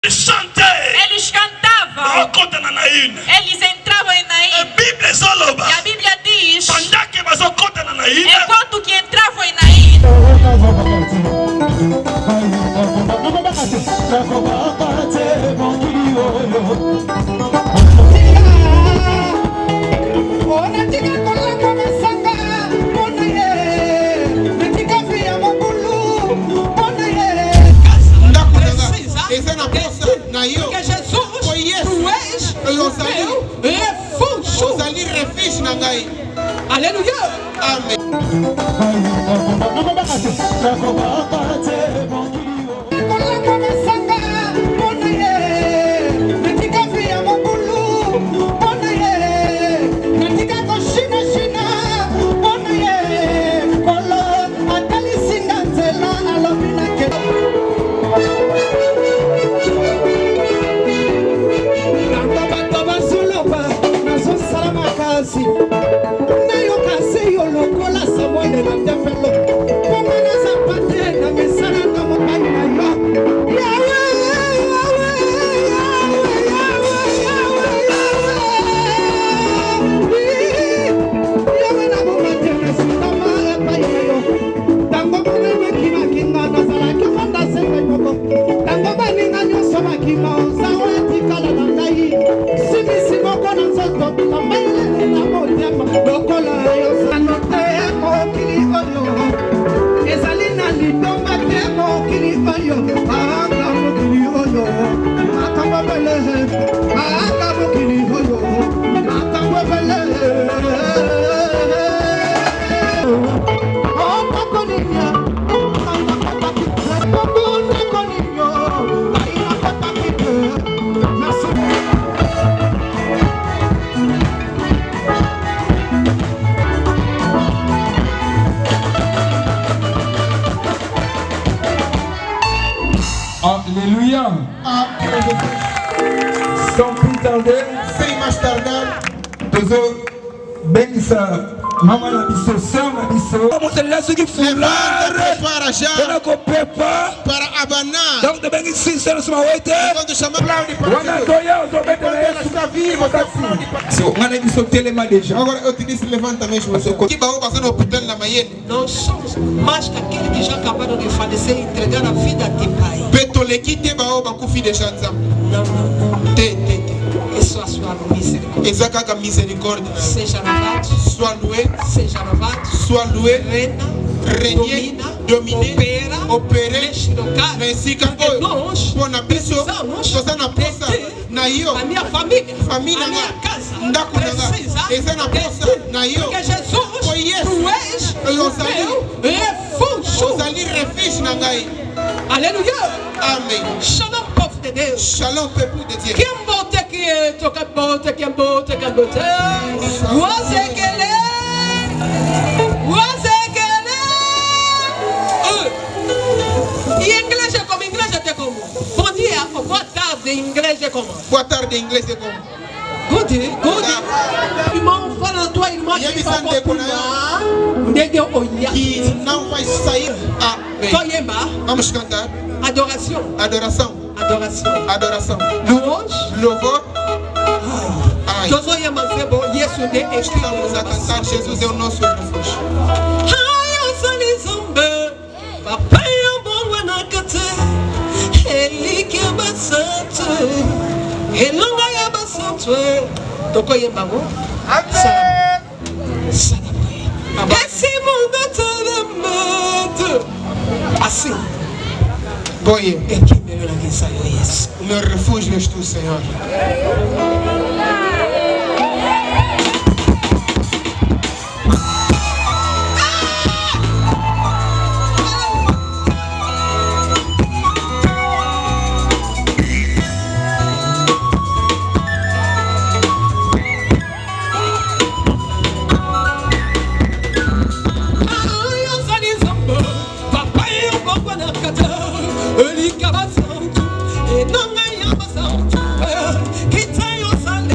Eles cantavam. Eles entravam em Naim. E a Bíblia diz: enquanto que entravam em Naim, porque Jesus, tu és meu refúgio. Aleluia. Amém. Alléluia. Sans plus tarder, Sem mais tardar, bença mama na biso, sœur na biso. prepara já para abanar. Donc de bengi sinsa na suma woite. Quando chamar Wana toya uzobete na Yesu. está vivo, está vivo. So ngana biso telema déjà. Agora eu te disse, levanta mesmo. Que baú passando no hospital na manhã. Nós somos mais que aqueles que já acabaram de falecer e entregar a vida a ti, Pai. Betoleki te baú bakufi de chanza. Não. Te. É só a sua misericórdia. Exaca misericórdia. Seja louvado. Sois loué. Seja louvado. Sois loué. Reina. Régner, dominer, opérer, nesse campo, por na pessoa, você na poça, na eu, a minha família, a minha casa, essa na poça, na eu, porque Jesus, tu és meu refúgio, refúgio na gai. Aleluia. Amém. Shalom, povo de Deus. Shalom, peuple de Dieu. Quem bota que toca bota, quem bota, você que e inglês é como? Inglês é como? Bom dia, boa tarde, inglês é como? Boa tarde, inglês é como? Good. Irmão, fala na tua irmã que vai que não vai sair. Amém. Vamos cantar. Adoração. Louange. Louvor. Estamos a cantar. Jesus é o nosso refúgio. Papai é bom ele que é bastante, ele não é bastante. Tocou em baú? Amém. Esse mundo é tremendo. Assim. Boie. É que melhor que saiu isso. O meu refúgio és tu, Senhor. Ele que é bastante, e não é bastante. Que tem o sangue.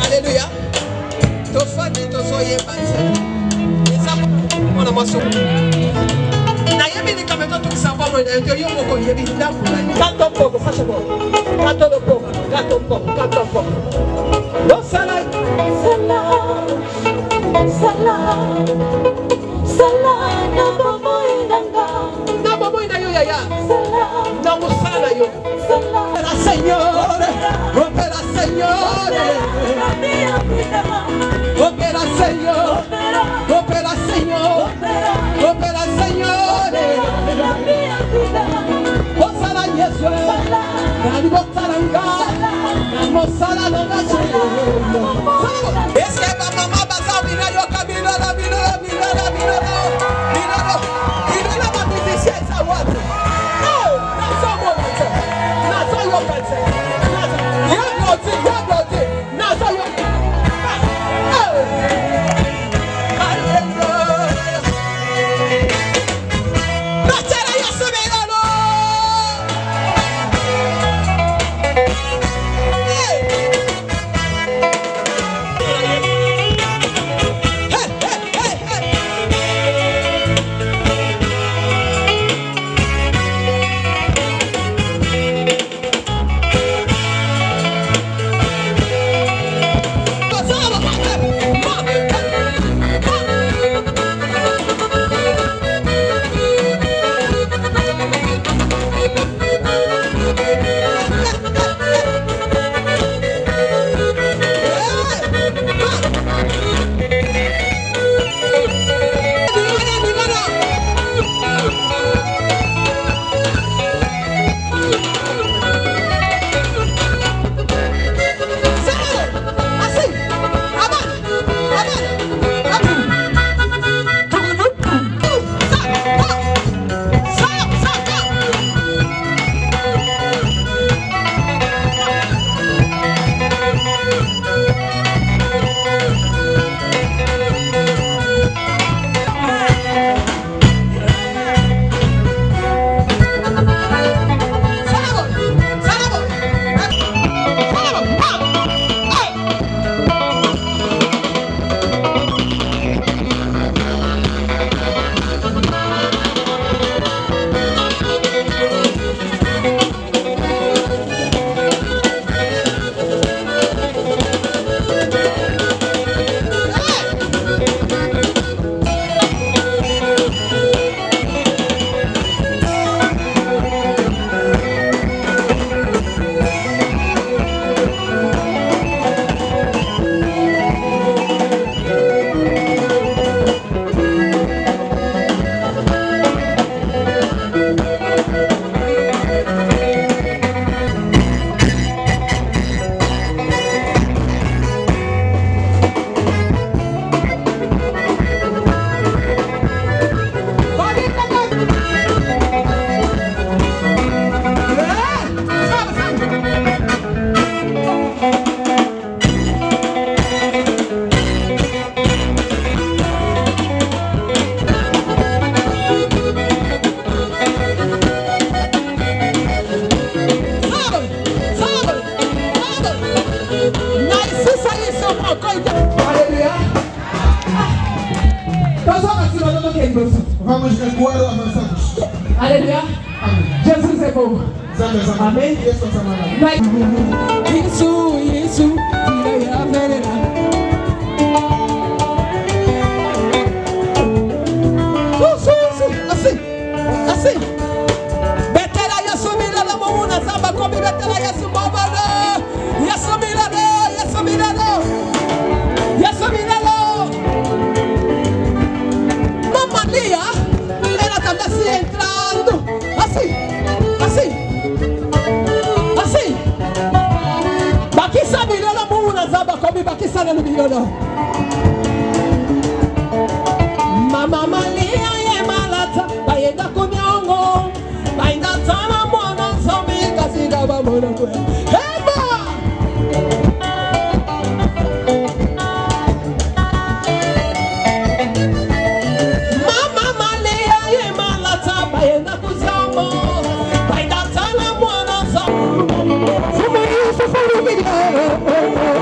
Alléluia. Tofani tozoye banze. Mona maso. Na yemi ni kameto tukisamba mo na yo moko yebi ndaku na. Kanto poko fasha bo. Kanto do poko, kanto poko, kanto poko. Do sala. Sala na bobo inanga. Na bobo ina yo ya. Na musala yo. Opera Señor, opera Señor, opera Señor, opera Señor, opera Señor. Osala Yesu, nani botaranga, namo sala longa chelo. Eske mama basa binayo kabilo la binayo. Vamos recuar ou avançamos? Aleluia. Jesus é bom. Amém. Isso, tira a vereda. Assim. Betela ya subira la mamuna samba kobi betela ya sumabana. Ya subira lo. Mamma Lia, ela tá assim entrando. Assim. Mwana zaba komi bakisana lubiyono. Mama Malia ye malata bayenda kunyongo. Bainda tama mwana zombie kaziga ba mwana kwe. Hema. Mama Malia ye malata bayenda kunyongo. Bainda tama mwana zombie. Fumu yusu fumu video.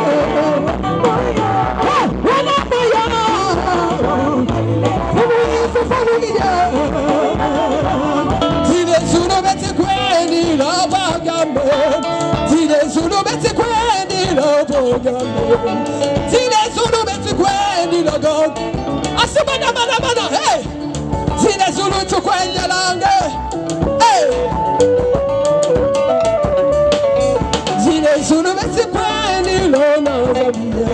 Hey! Zile Zulu tukwenye lange. Hey! Zile Zulu beti kweni lona zabie.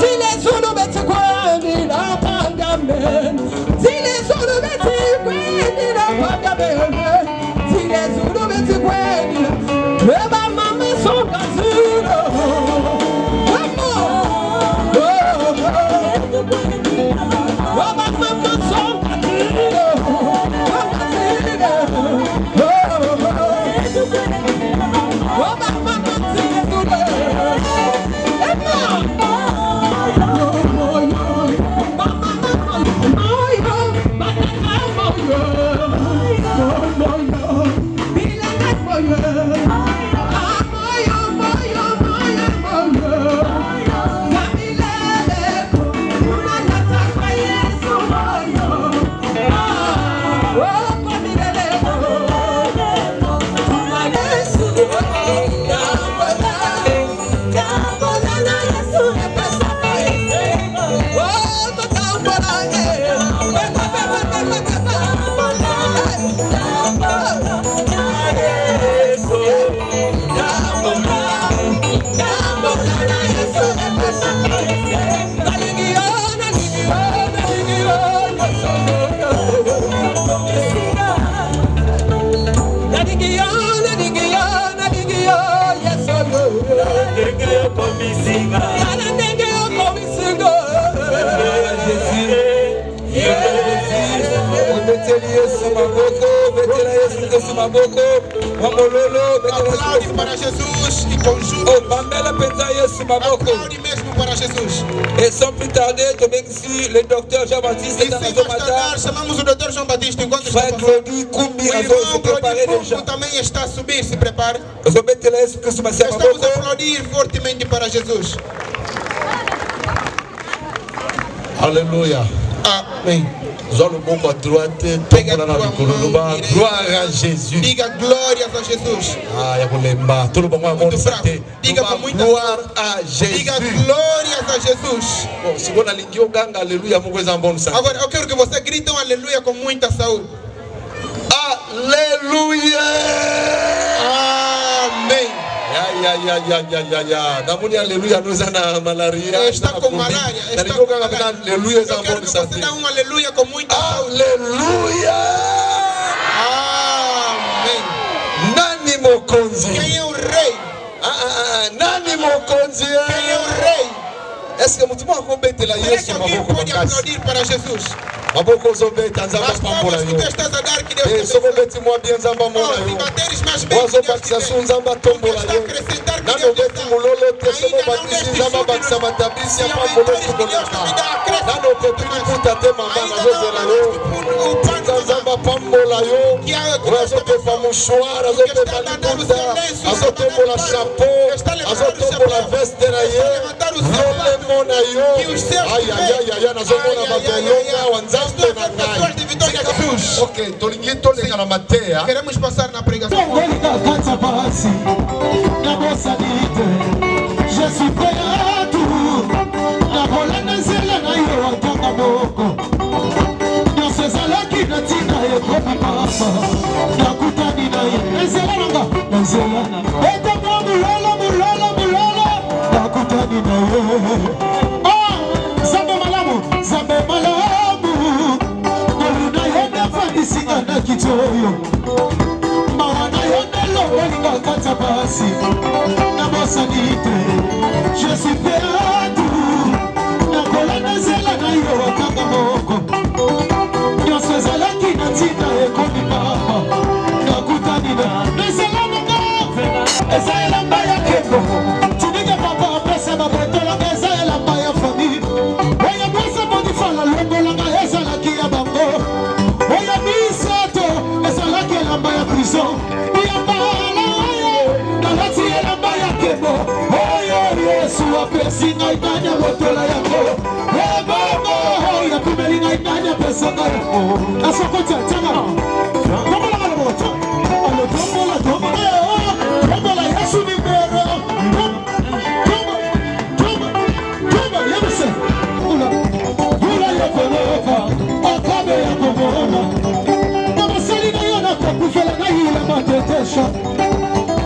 Zile Zulu beti kweni la pangamen. Zile Zulu beti kweni la pangamen. Zile Zulu beti kweni la Reba mama songa Zulu. Aplaude para Jesus e conjunto. Aplaude mesmo para Jesus. Et sans plus tarder, je remercie le docteur Jean-Baptiste dans E la sem mais tardar, chamamos o Dr. João Batista enquanto está Frère passando. Claudie Koumbi, O se irmão préparer Claudio déjà. Fumbo também está a subir, se prepare. Je vais te laisser que ce matin. Estamos a aplaudir fortemente para Jesus. Alléluia. Amém. Zolo boko à droite, Pega tombola a na tua mikolo mão loba. direita. Gloire à Jésus. Diga glórias a Jesus. Ah, ya kolemba. Tout le monde a Muito mon fraco. santé. Diga com muita Gloire força. à Jésus. Diga glórias a Jesus. Bon, si vous n'allez pas ganga, alléluia, mon coisa bon santé. Agora eu quero que você grite um aleluia com muita saúde. Alléluia. Amém. Ya. Namuni alléluia, nous avons malaria. Está com malária. Está com malária. Alléluia, Eu quero que você dê um aleluia com muita saúde. Alléluia. Amém. Nani mokonzi. Quem é o rei? Nani mokonzi. Quem é o rei? Est-ce que mutu moko betela Será que Yesu alguém maboko pode makasi? aplaudir para Jesus? Maboko zobeta nzamba As pambola palmas que yo. tu estás a dar, que Deus te Soko abençoe. beti mwa bien nzamba mona Oh, se yo. bateres mais bem, Wazo que Deus te bakisa su dê. nzamba Porque tombola está a yo. acrescentar que Nano Deus te beti dá. mulolo te soko Ainda não bakisi neste nzamba júbilo, bakisa matabisi se ya pambolo aumentores que sukolaka. Deus também dá acréscimo. Nano petu kuta te mamba na zozela yo. Tinza nzamba pambola yo. Wazo te famushwara, azo te malikuta, azo tombola chapeau, azo tombola veste na ye. Lole mona yo. Ay, nazomona babolonga wanzambe na ngai. Ok, tolingi toleka na mateya. Queremos passar na pregação. Je suis prêt à tout. La Hollande c'est la naïro en tant qu'aboko. Dans ces salles qui ne tina et comme papa. Na kutani na ye. Ezelanga, ezelanga. Eta mulala, mulala, mulala. Na kutani na ye. Ah, zambe malamu, zambe malamu. Koluna yenda fandisika na kitoyo. Mawana yenda lo welinga kata basi. Je suis pesi ngai nani abotola yango ebongo yakumeli ngai nani apesa ngai yango asokoti atanga tombola maloboko alo tombola tombola yesu libero tombola yebise ula yokoloka akabe yakobona namasali na yo nakokufela na hila matetesha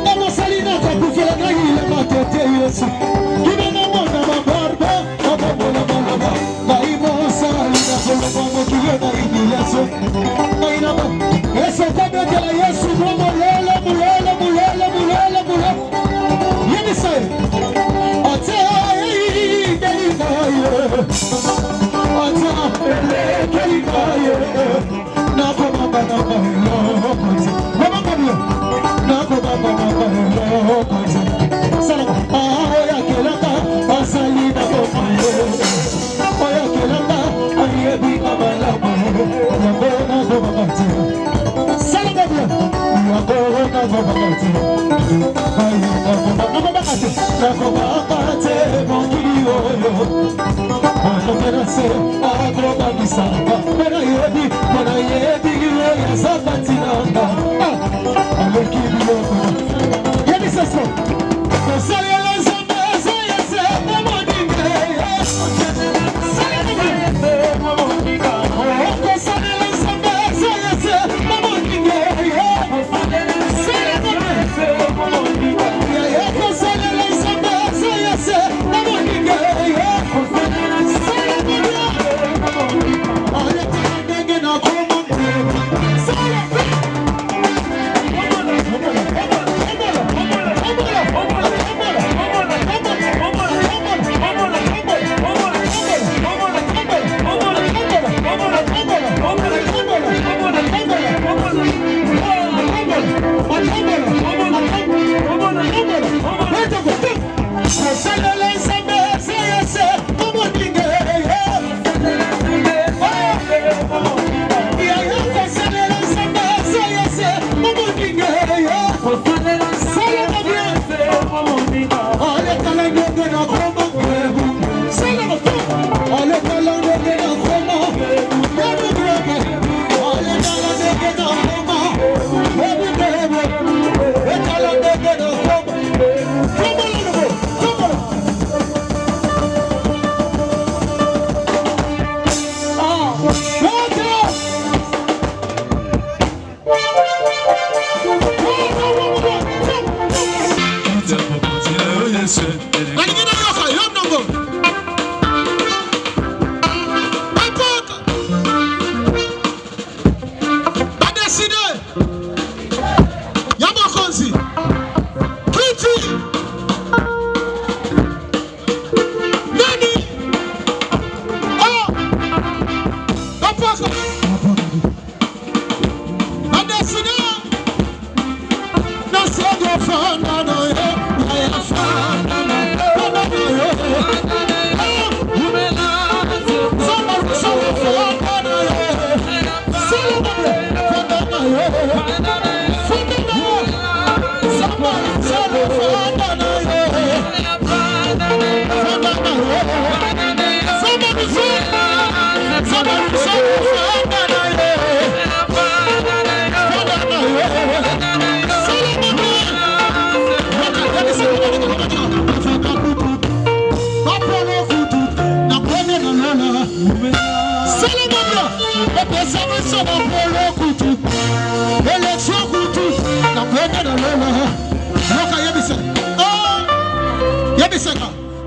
namasali nakokufela na hila matete yesu kinenamona mabarba abamola malaba naimosali nakoloba mokile na inileso nainaba esokobetela yesu momolele mulele mulele mulele mulele yebisaye ate delikaye ate delikaye nakomabanabaelokote mabakabio nakomabanabaelokote salama oyakelaka asalina komaye oyakelaka ayebika malama yabona kobakate salama bia yabona kobakate nakobakate nakobakate mokili oyo onokerase akrobakisaka mena yebi yazabatinanga alekibioko yebiseso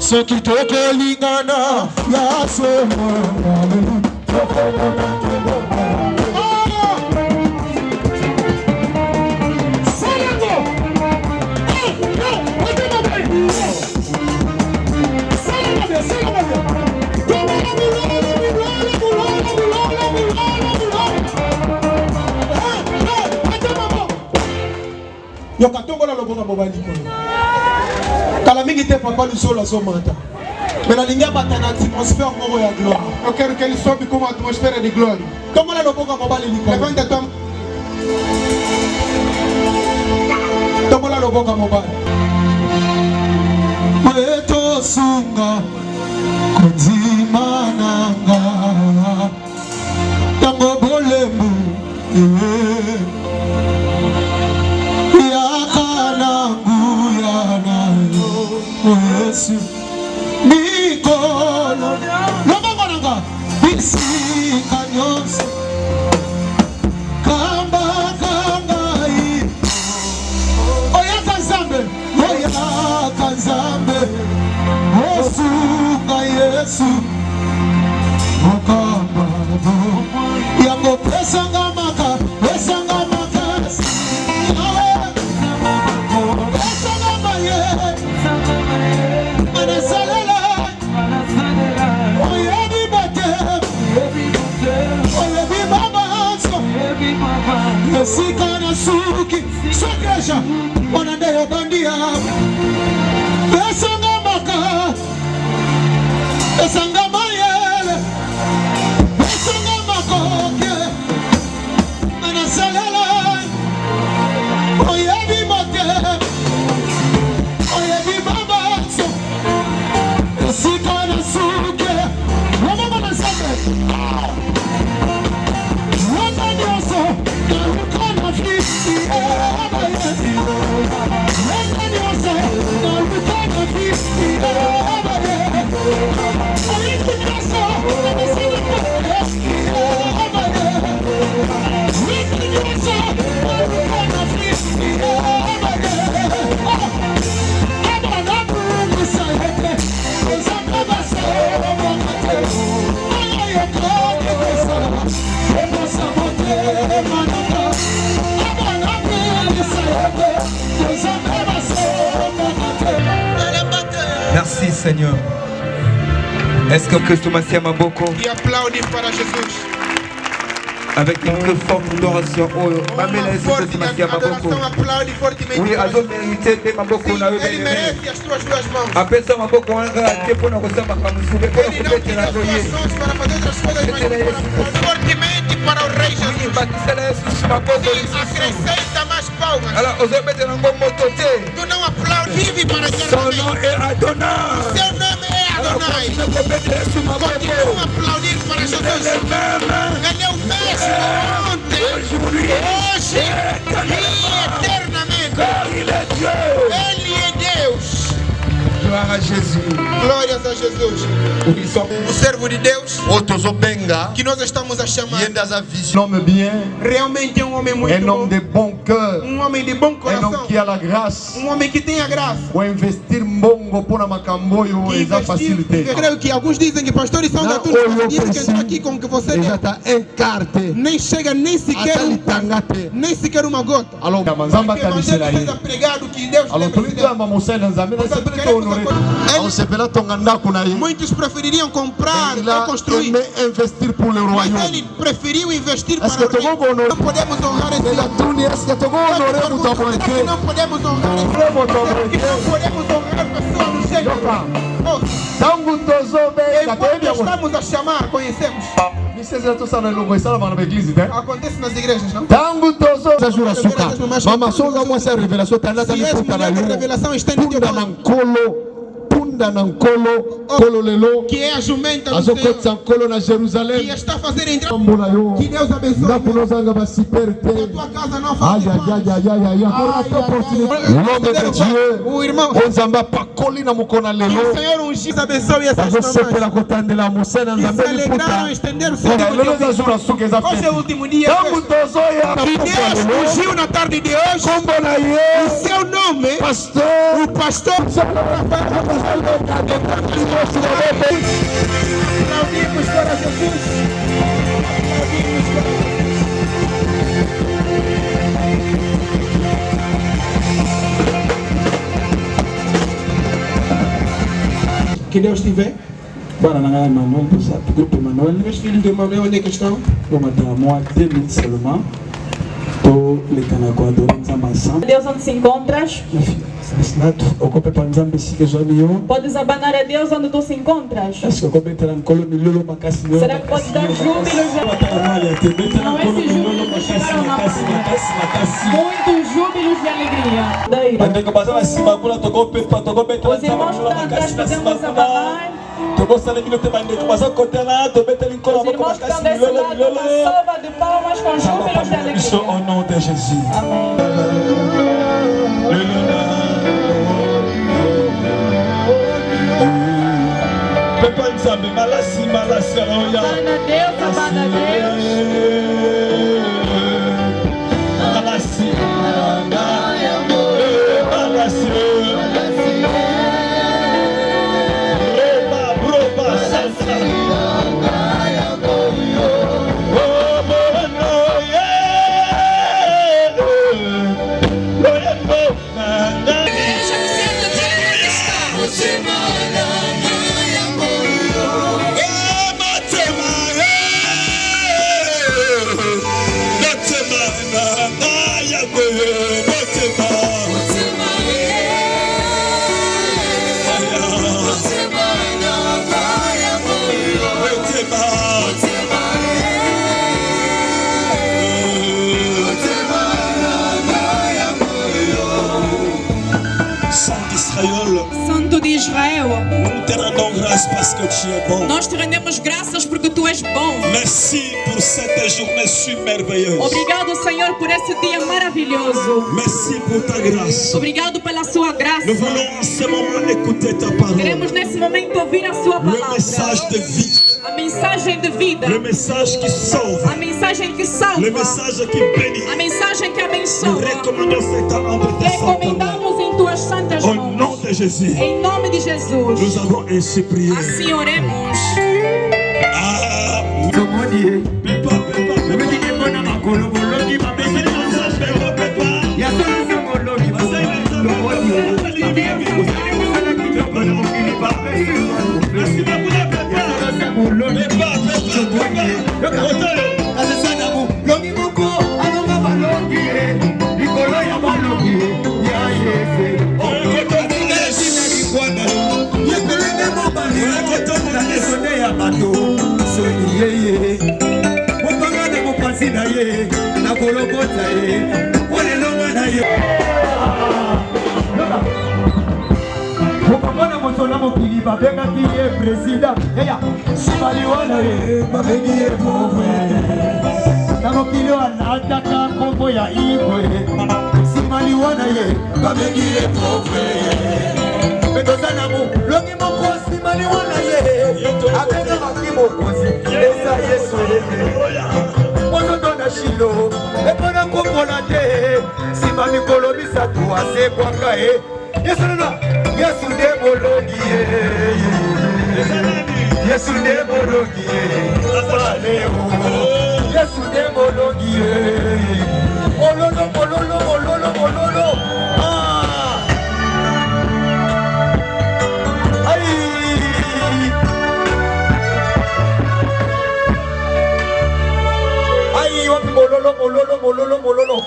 soki tokolingana ya somo yokatongola lobonga mobali kono kala mingi te papa lusolo azomata mais nalingi abata na atmosphère moko ya gloire okero keli sobi comme atmosphère de gloire tongola lobonga mobali likolo tongola lobonga mobali osunga konzima nanga tango bolembu yakanangu yanayo Yesu mikolo lobangonanga bisika nyonso kamba kangai oyaka nzambe osunga Yesu mokamba yango pesanga maka Sika na suki Sokresha Wanande yobandia Pesanga maka Pesanga mayele Pesanga makoke Anasalela Oyebi mote Oyebi babaso Sika na suki Wama na sabe Wama nyoso Merci Seigneur. Est-ce que Christ Massia Maboko qui applaudit para Jesus avec une très forte adoration oh Mamela Christ Massia Maboko oui azo mérité de Maboko na ele merece as tuas duas mãos après ça Maboko anga tempo na kusema kama msube kwa kupetela doye para fazer outras coisas mais fortemente para o rei Jesus batizela Jesus Maboko acrescenta mais palmas alors ozo betela ngo motote tu não aplaude vive para son nom est Adonai seu nome é Adonai continua a aplaudir para Jesus ele é o mesmo ontem hoje e eternamente ele é Deus. Glória a Jesus. Glórias a Jesus. O servo de Deus que nós estamos a chamar Un homme bien, realmente é um homem muito un homme de bon cœur, um homem de bom un coração, homme qui a la grâce. um homem que tem a graça. Pour investir mbongo pour na makamboyo Que eza investir, facilité. eu creio que alguns dizem que pastores são da tua dizem que entrou aqui com que você Déjà ta encarte. nem chega nem sequer Atalitangate. nem sequer uma gota. Alors manzamba Porque o tanisela evangelho ye. seja pregado que Deus Alors lembre-se tulitoa dele. mamosela nzambe na sepelete honoré. Alors sepela tonga ndako na ye. Muitos prefeririam comprar Il ou a construir, aimé investir pour le mas royaume. ele preferiu investir para Est-ce que o reino. togo honoré? Não podemos honrar esse La homem. tuni est-ce que togo honoré Será mutabonke? que não podemos honrar esse homem? Será que não podemos honrar pessoas do jeito? Tangu tozobe Enquanto katebi estamos a chamar, conhecemos. Miseza tosala longo esala bana beglise te. Acontece nas igrejas, não? Tangu tozobe jura suka. Mama songa mwa sa révélation tanda Se és puta na mulher de yo. revelação, estende teu Punda na nkolo. Punda na nkolo. Kolo lelo. que é a jumenta do Azokotsa Senhor, nkolo na que Jerusalém. está a fazer entrar. Mbola yo. Que Deus abençoe. Ndaku nozanga ba super A te. tua casa não Aïe falte aïe paz. aïe aïe aïe aïe. L'homme de Dieu. O irmão, Onzamba pakoli na mukona que lelo. o Senhor ungiu, abençoe essas mamães. Azosepela kotandela musena Que se nzambe alegraram em liputa. estender o seu Lelo Deus. zazura suka eza Hoje é o fete. último dia. Tangu tozoya na Que pupa Deus lelo. ungiu na tarde de hoje. Kombo na O ye. seu nome, Pastor. o pastor. Aplaudimos para Jesus. Aplaudimos para Jesus. Que Deus te vê. Bwana na ngai Emmanuel Bosa, groupe Emmanuel. Meus filhos do Emmanuel, onde é que estão? Au mois 2000 seulement. Deus, onde se encontras? Podes abanar a Deus onde tu se encontras? Será que podes dar júbilos? Não, esses júbilos chegaram na muitos júbilos de alegria. Os irmãos que estão atrás podemos abanar. Os irmãos que estão desse lado, uma salva de palmas com júbilos de alegria. Au nom de Jésus. Amém. Abana Deus, abana Deus. Santo de Israel, nous te rendons grâce parce que tu es bon. nós te rendemos graças porque tu és bom. Merci pour cette journée si merveilleuse. Obrigado, Senhor, por esse dia maravilhoso. Merci pour ta grâce. Obrigado pela sua graça. Nous voulons en ce moment écouter ta parole. Queremos nesse momento ouvir a sua Le palavra. message de vie. A mensagem de vida. Le message qui sauve. A mensagem que salva. Le message qui bénit. A mensagem que Nous abençoa. recommandons cet temps entre tes saintes mains. Recomendamos em tuas santas Au mãos. nom de Jésus. Em nome de Jesus. Nous avons ainsi prié. Assim oremos. Ah, babengaki ye président eya simali wana ye babengi ye pauvre na mokili wana ataka kombo ya igwe simali wana ye babengi ye pauvre mpe toza na molongi moko simali wana ye abengaki mokonzi eza yesu mozoto na shilo epona kombola te nsima mikolo misatu asekwaka ye yesu nana yesu nde bolongi ye yesu nde bolongi ye aleo yesu nde bolongi ye mololo mololo mololo mololo ai wapi mololo mololo mololo mololo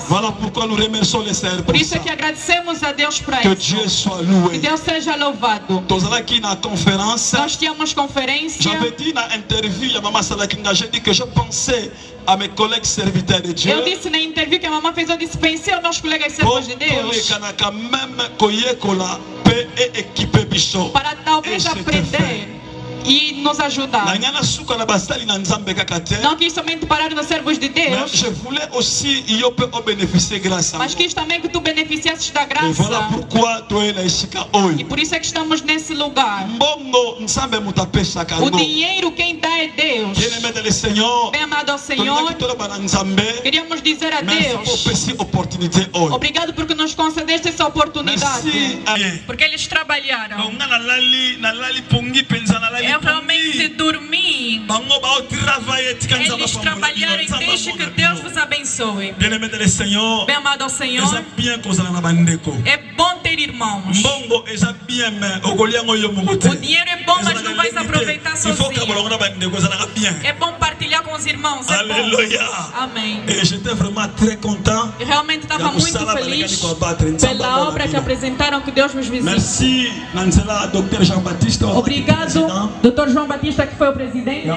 Voilà pourquoi nous remercions le Seigneur. Por isso é que agradecemos a Deus por Que isso. Dieu soit Que loué. Deus seja louvado. Nós aqui na conferência. Nós tínhamos conferência. J'avais dit dans l'interview à Maman Salakinga, j'ai dit que je pensais à mes collègues serviteurs de Dieu. Eu disse na entrevista que a mamãe fez, eu disse, pensei aos meus colegas servos de Deus. Para talvez aprender e nos ajudar. Não quis somente parar nos servos de Deus, mais je voulais aussi bénéficier grâce à mas quis também que tu beneficiasses da graça. Et voilà pourquoi tu es là. E por isso é que estamos nesse lugar. O dinheiro quem dá é Deus. Bem amado ao Senhor, queríamos dizer a Deus obrigado porque nos concedeste essa oportunidade. Porque eles trabalharam. Eu realmente dormi. Eles trabalharam e deixe que Deus vos abençoe. Bem amado ao Senhor, é bom ter irmãos. O dinheiro é bom, mas não vais aproveitar sozinho. É bom partilhar com os irmãos. Aleluia. Amém. Et j'étais vraiment très content. Eu realmente estava muito feliz pela obra que apresentaram, que Deus nos visite. Merci, Dr. Jean-Baptiste. Obrigado, Dr. João Batista, que foi o presidente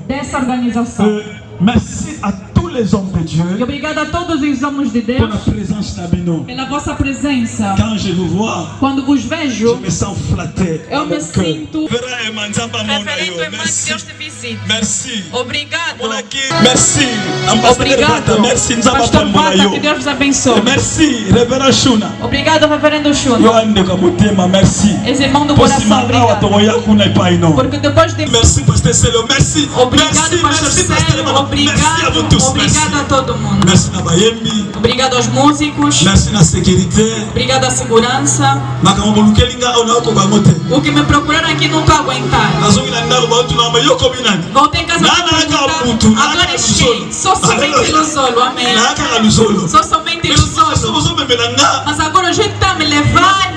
dessa organização. Merci à tous les hommes de Dieu. E obrigado a todos os homens de Deus pela vossa presença. Quand je vous vois, quando vos vejo, je me sens flatté. Eu me sinto referente irmã que Deus te visite. Merci. Obrigado. Merci, ambassadeur Bata. Merci, Pastor Bata, que Deus vos abençoe. Merci, Reverend Shuna. Obrigado, Reverendo Shuna. Merci. Esse irmão do coração, obrigado. Porque depois de... Merci, Pastor Célio. Merci. Obrigado, Pastor Célio. Obrigado a todo mundo. Merci na Bayembi. Obrigado aos músicos. Merci na sécurité. Obrigado à segurança. O que me procuraram aqui não estou a aguentar. Voltei em casa para agora é cheio. Sou somente Luzolo, amém. Sou somente Luzolo. Mas agora o jeito está a me levar.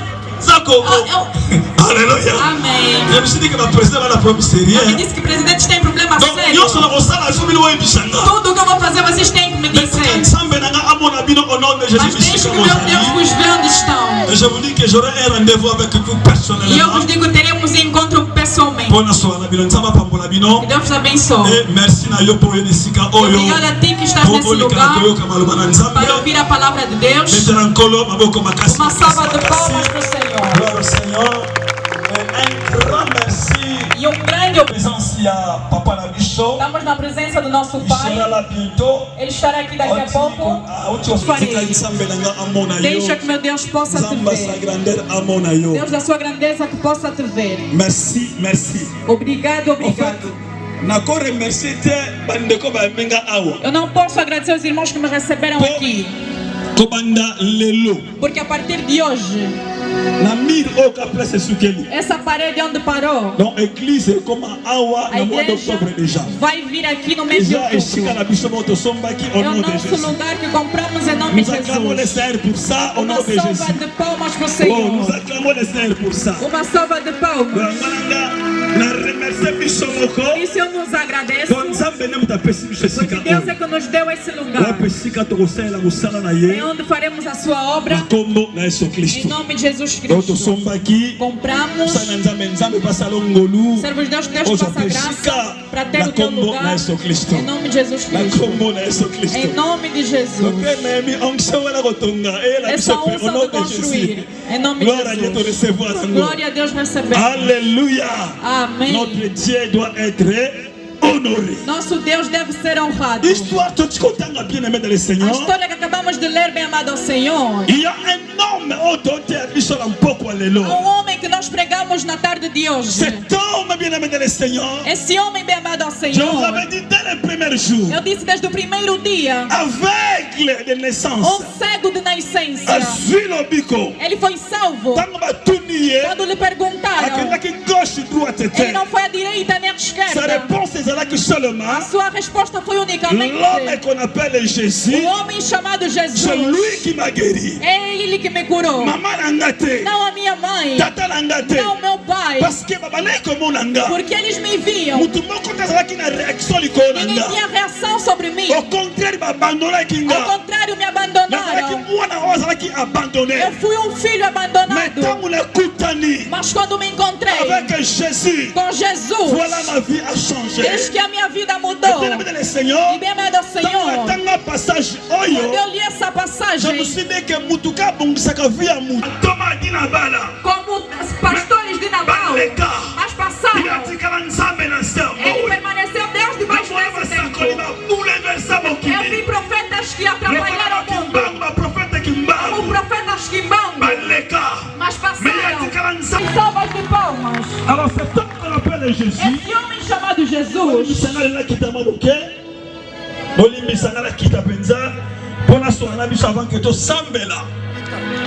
Aleluia. Amém. Eu disse que o presidente vai para Eu me disse que o presidente tem problema sério. Tudo que eu vou fazer vocês têm que me dizer. Mas deixe que meu Deus vos vê onde estão. Je vous dis que j'aurai un rendez-vous avec vous personnellement. E eu vos digo, teremos encontro pessoalmente. Que Deus vos abençoe. Obrigado a ti que estás nesse lugar para ouvir a palavra de Deus. Uma salva de palmas para o Senhor. Glória ao Senhor. Un grand merci. E grande presença Papa Nabicho. Estamos na presença do nosso Pai. Ele estará aqui daqui a pouco. Deixa que meu Deus possa te ver. Deus da sua grandeza que possa te ver. Merci, merci. Obrigado, obrigado. Eu não posso agradecer os irmãos que me receberam aqui. Porque a partir de hoje, essa parede onde parou, a igreja vai vir aqui no mês de outubro. É o nosso lugar que compramos em nome de Jesus. Uma salva de palmas para o Senhor. Uma salva de palmas. Isso eu nos agradeço. Porque Deus é que nos deu esse lugar. É onde faremos a sua obra. Em nome de Jesus Cristo. Compramos. Servos de Deus, Deus passa graça para ter o teu lugar. Em nome de Jesus Cristo. Em nome de Jesus. É só unção de construir. Em nome de Jesus. Glória a Deus receber. Aleluia. Amém. Notre Dieu doit être honoré. Nosso Deus deve ser honrado. A história que acabamos de ler, bem amado ao Senhor. Il y a un homme um homem que nós pregamos na tarde de hoje. Cet homme bien-aimé dans le Seigneur. Esse homem bem amado ao Senhor. Je vous avais dit dès le premier jour. Eu disse desde o primeiro dia. Aveugle de naissance. Cego de nascença. Ele foi salvo. Quando lhe perguntaram, ele não foi à direita nem à esquerda. A sua resposta foi unicamente: l'homme qu'on appelle Jésus. O homem chamado Jesus. C'est lui qui m'a guéri. É ele que me curou. Não a minha mãe. Não meu pai. Porque eles me viam. Ninguém tinha reação sobre mim. Ao contrário, me abandonaram. Eu fui um filho abandonado. Mas quando me encontrei com Jesus, eis que a minha vida mudou. E bem amado ao Senhor, quando eu li essa passagem, como os pastores de Nabal, as passagens Alors cet homme qu'on appelle Jésus, esse homem chamado Jesus,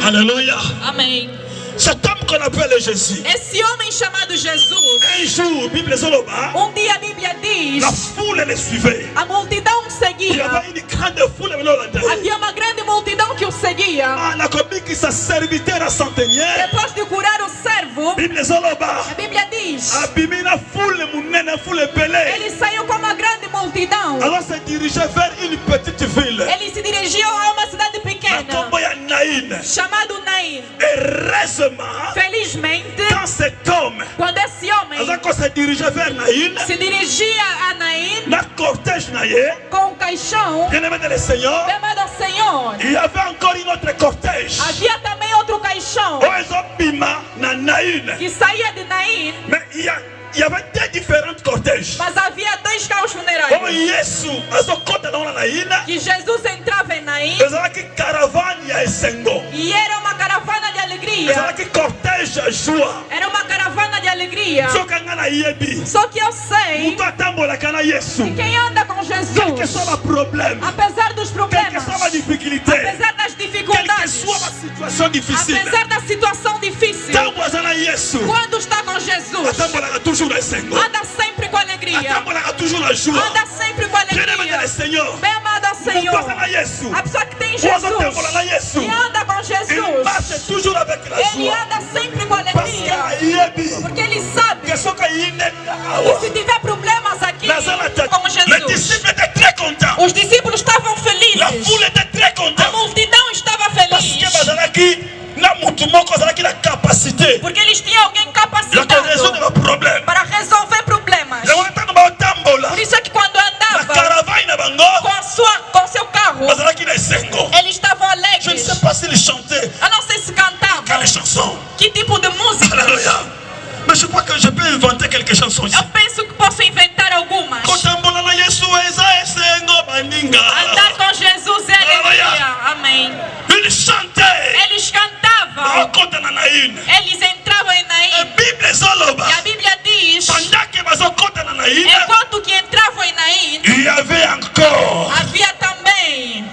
Alléluia. amém. Cet homme qu'on appelle Jésus, Esse homem chamado Jesus, un jour, Bible Zoloba, dia a Bíblia diz, la foule le suivait. a multidão Il y seguia. avait une grande foule. Havia uma grande multidão que o seguia. La comique qui sa serviteur à centenière. Depois de curar o servo, Bible Zoloba, a Bíblia diz, Abimina foule, mounene foule pelée. ele saiu com uma grande multidão. Alors se dirigeait vers une petite ville. Ele se dirigiu a uma cidade La pequena tombe ya Naïn. chamado Naim. Heureusement, Felizmente, quand cet homme quando esse homem se dirigeait vers Naïn, se dirigia a Naim la cortège Naïn, com um caixão, bien-aimé de le Seigneur, chamado Senhor, il y avait encore une autre cortège. havia também outro caixão que saía de Naim, Mais il y avait deux différentes cortèges. mas havia dois carros Oh, funerários. Yesu, Que Jesus entrava em Naim e era uma caravana de alegria. Era uma caravana de alegria. Só que eu sei que quem anda com Jesus, apesar dos problemas, apesar das dificuldades, apesar da situação difícil, quando está com Jesus, anda sempre com alegria. Anda sempre com alegria. Bem amado ao Senhor. A pessoa que tem Jesus e anda com Jesus, ele anda sempre com alegria. Porque ele sabe que se tiver problemas aqui com Jesus, os discípulos estavam felizes. A multidão estava feliz. Porque eles tinham alguém capacitado para resolver problemas. Por isso é que quando andava com seu carro, eles estavam alegres. Je ne sais pas s'ils chantaient. Eu não sei se cantavam. Quelle chanson? Que tipo de música? Alléluia. Mais je crois que je peux inventer quelques chansons ici. Eu penso que posso inventar algumas. Andar com Jesus é alegria. Amém. Ils chantaient. Eles cantavam. Eles entravam em Naim. E a Bíblia diz, enquanto que entravam em Naim, il y avait encore. havia também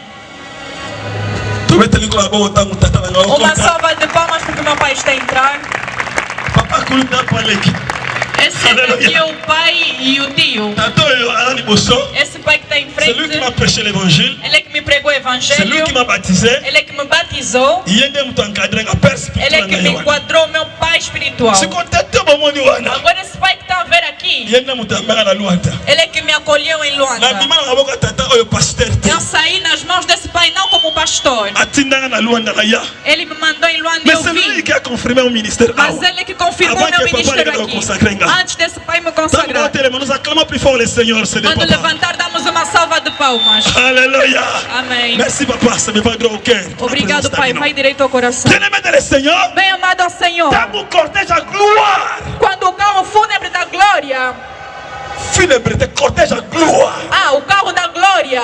uma salva de palmas porque meu pai está a entrar. Papa Koulouda Paleki. Esse aqui é o pai e o tio. Esse pai que está em C'est lui qui m'a frente, prêché l'évangile. ele é que me pregou o C'est lui evangelho. qui m'a baptisé. Ele é que me batizou. Il est me encadré en père Ele é que me spirituel. enquadrou, meu pai espiritual. Si contente au moment où on a. Agora esse pai que está a ver aqui, Il est me encadré na Luanda. ele é que me acolheu em Na Luanda. bima na boka tata oyo pasteur. Eu saí nas mãos desse pai não como pastor. Atinda na Luanda na ya. Ele me mandou em Luanda e Mais eu c'est lui vim. qui a confirmé au ministère. Mas ele que confirmou Avant meu que papa ministério le aqui. consacre. Antes desse pai me consagrar. Nous acclamons plus fort le Seigneur, c'est de Quando papa. levantar, damos uma salva de palmas. Alléluia. Amém. Merci papa, ça me va droit au cœur. Obrigado, pai. Vai direito ao coração. Bien-aimé de le Seigneur, Bem amado ao Senhor. dans mon cortège à gloire. Quando o carro fúnebre da glória. Funèbre de cortège à gloire. Ah, o carro da glória.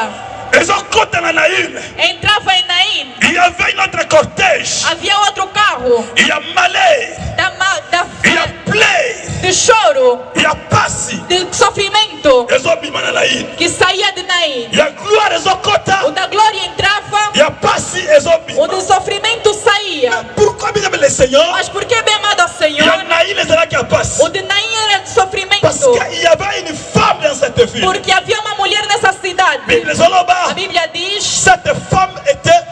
Ils ont compté la Naïm. Entrava em Naim. Il y avait un autre cortège. Havia outro carro. Il y a malheur. Il y a plaie. De choro. Il y a passi. De sofrimento. Ils ont mis la Naïm. Que saía de Naim. Il y a gloire, ils ont compté. O da glória entrava. Il y a passi, ils ont mis. O do sofrimento saía. Pourquoi bien aimé le Seigneur? Mas por que, bem amado ao Il y Senhor, a Naïm, les là qui a passé. o de Naim era de sofrimento? Parce qu'il y avait une femme dans cette ville. Porque havia uma mulher nessa cidade. Bible Zoloba. A Bíblia diz, Cette femme était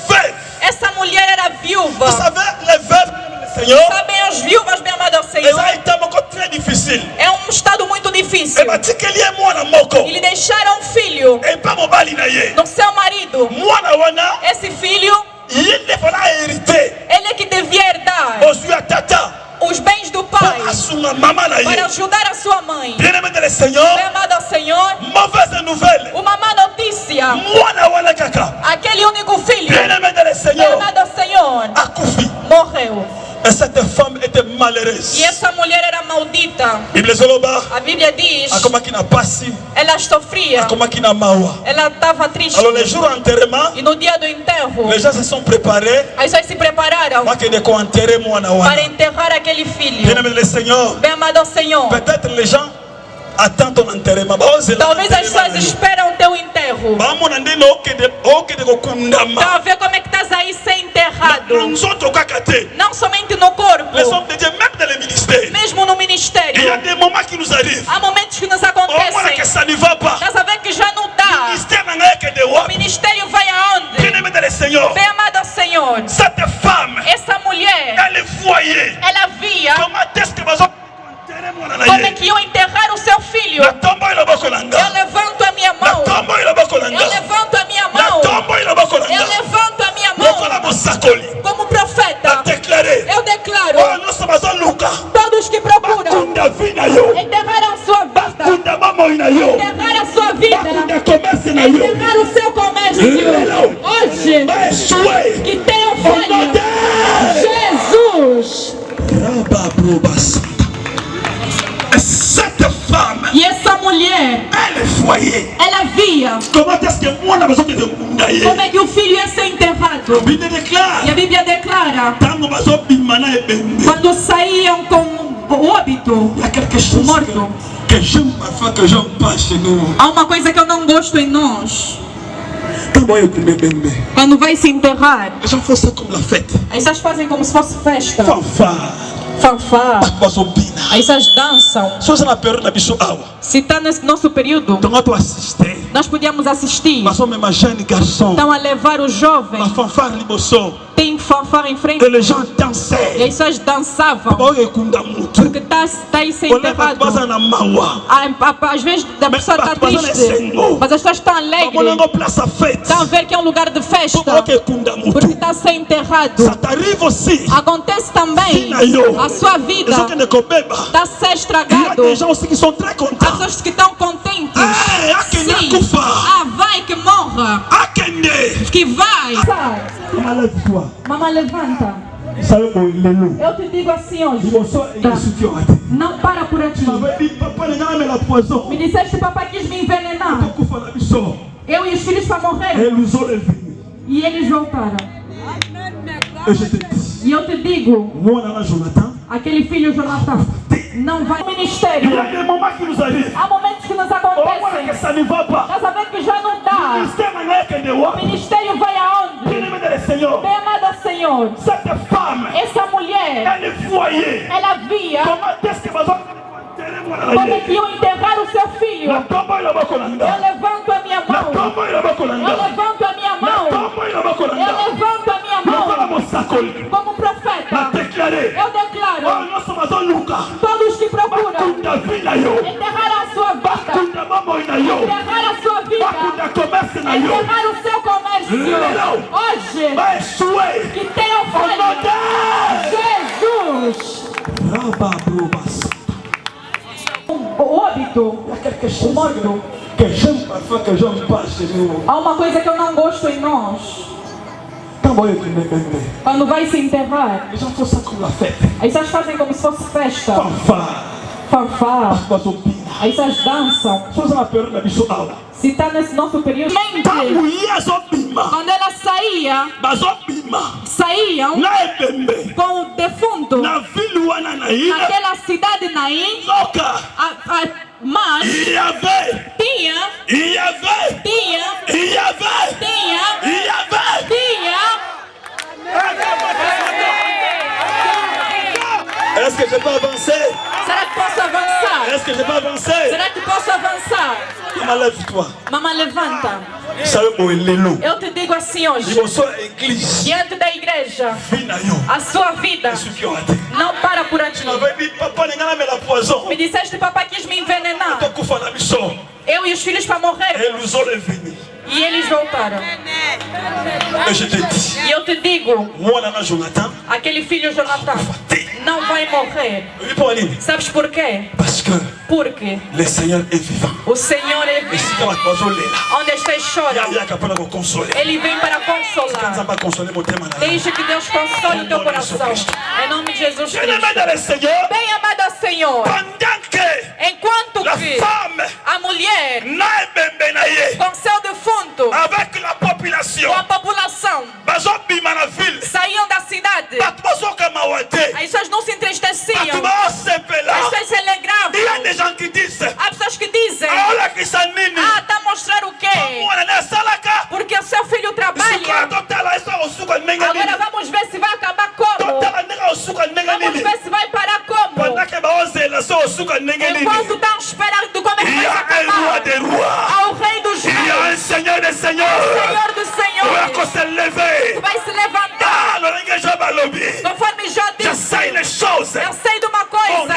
veuve. essa mulher era viúva. Vous savez, les veuves, le Seigneur, Sabem as viúvas, bem amado ao elles Senhor? ont été encore très difficile. É estado muito difícil. Et m'a dit qu'elle est moi na moko. E lhe deixaram um filho Et pas mon bali na ye. no seu marido. Moi na wana, Esse filho, il ne fallait hériter. ele é que devia herdar Aux yeux à tata. os bens do pai Pour assumer maman na para ye. ajudar a sua mãe. Bien-aimé de le Seigneur, Bem amado ao Senhor, mauvaise nouvelle. uma má notícia. Moi na wana kaka. Aquele único filho, Bien-aimé de le bem Seigneur, amado ao Senhor, a koufi. morreu. Et cette femme était malheureuse. E essa mulher era maldita. A Bíblia diz, ela sofria, ela estava triste. Alors le jour d'enterrement, E no dia do enterro, les gens se sont préparés as pessoas se prepararam para enterrar aquele filho. Bem amado Senhor, peut-être les gens attendent ton enterrement. talvez as pessoas esperam o teu enterro para ver como é que estás aí ser enterrado. Não somente no corpo, Les hommes de Dieu, même dans les ministères, mesmo no il y ministério. a des moments qui nous arrivent. Há momentos que nos Au moins que acontecem. ça ne va pas. Já saber que já não dá. Ministère n'a rien que de O ministério vai aonde? Bien-aimé dans le Seigneur, Bem amado Senhor, cette femme, essa mulher, elle voyait ela via comment est-ce que vas como é que iam enterrar o seu filho. Eu levanto a minha mão. Eu levanto a minha mão. Eu levanto a minha mão. Como profeta, eu declaro: todos que procuram enterrar a sua vida, enterrar a sua vida, enterrar o seu comércio, hoje, que tenham falha. Jesus! Cette femme, E essa mulher, elle voyait ela via comment est-ce que moi, on a besoin de me como é que o filho ia ser enterrado. La Bible déclare, E a Bíblia declara, il quando saíam com o óbito, y a quelque chose morto, que j'aime parfois, que j'aime pas chez nous. há uma coisa que eu não gosto em nós. Quando vai se enterrar, Les gens font ça comme la fête. as pessoas fazem como se fosse festa. Fanfare. Fanfar. Bazobina. As pessoas dançam. Se você na perna da bicho awa, Se está nesse nosso período, então tu assiste. nós podíamos assistir. Mas homem jeune garçom. Estão a levar o jovem. Ma fanfare liboso. Tem fanfare em frente. Et les gens dansaient. E as pessoas dançavam. Porque está aí sem enterrado. Às vezes a pessoa está triste, mas as pessoas estão alegres. Estão a ver que é um lugar de festa, porque está sem enterrado. Acontece também, a sua vida está a ser estragado. Há pessoas que estão contentes. Sim. Vai que morra. Que vai. Mamãe, levanta. Eu te digo assim hoje, não para por aqui. Me disseste que papai quis me envenenar. Eu e os filhos para morrer. E eles voltaram. E eu te digo, aquele filho Jonathan não vai no ministério. Há momentos que nos acontecem. Já saber que já não dá. O ministério vai aonde? Bem amado Senhor, essa mulher, ela via como é que iam enterrar o seu filho. Eu levanto a minha mão. Eu levanto a minha mão. Eu levanto a minha mão. Como profeta, eu declaro: todos que procuram enterrar a sua vida, enterrar a sua vida, enterrar o seu comércio, hoje, que tenham falha. Jesus! O óbito, o morto. Há uma coisa que eu não gosto em nós. Quando vai se enterrar, as pessoas fazem como se fosse festa. Fanfar. As pessoas dançam. Se está nesse nosso período, quando ela saíam com o defunto naquela cidade Naim, mas tinha Est-ce que je peux avancer? Será que posso avançar? Est-ce que je peux avancer? Será que posso avançar? Maman, lève-toi. Mamãe, levanta. Eu te digo assim hoje, diante da igreja, a sua vida não para por aqui. Me disseste que papai quis me envenenar. Eu e os filhos para morrer. E eles voltaram. E eu te digo, aquele filho Jonathan não vai morrer. Sabes por quê? Porque le Seigneur est vivant. O Senhor é vivo. Onde estás chorando, Ele vem para consolar. Deixa que Deus console o teu coração. Em nome de Jesus Cristo. Bem amado ao Senhor. Enquanto que a mulher com seu defunto, com a população, saíam da cidade, as pessoas não se entristeciam, as pessoas se alegravam. Há pessoas que dizem: está a mostrar o quê? Porque o seu filho trabalha. Agora vamos ver se vai acabar como. Vamos ver se vai parar como. Enquanto estão esperando como é que vai acabar. Ao Rei dos Reis, Senhor dos Senhor dos Senhores, que vai se levantar. Conforme já disse, eu sei de uma coisa: o meu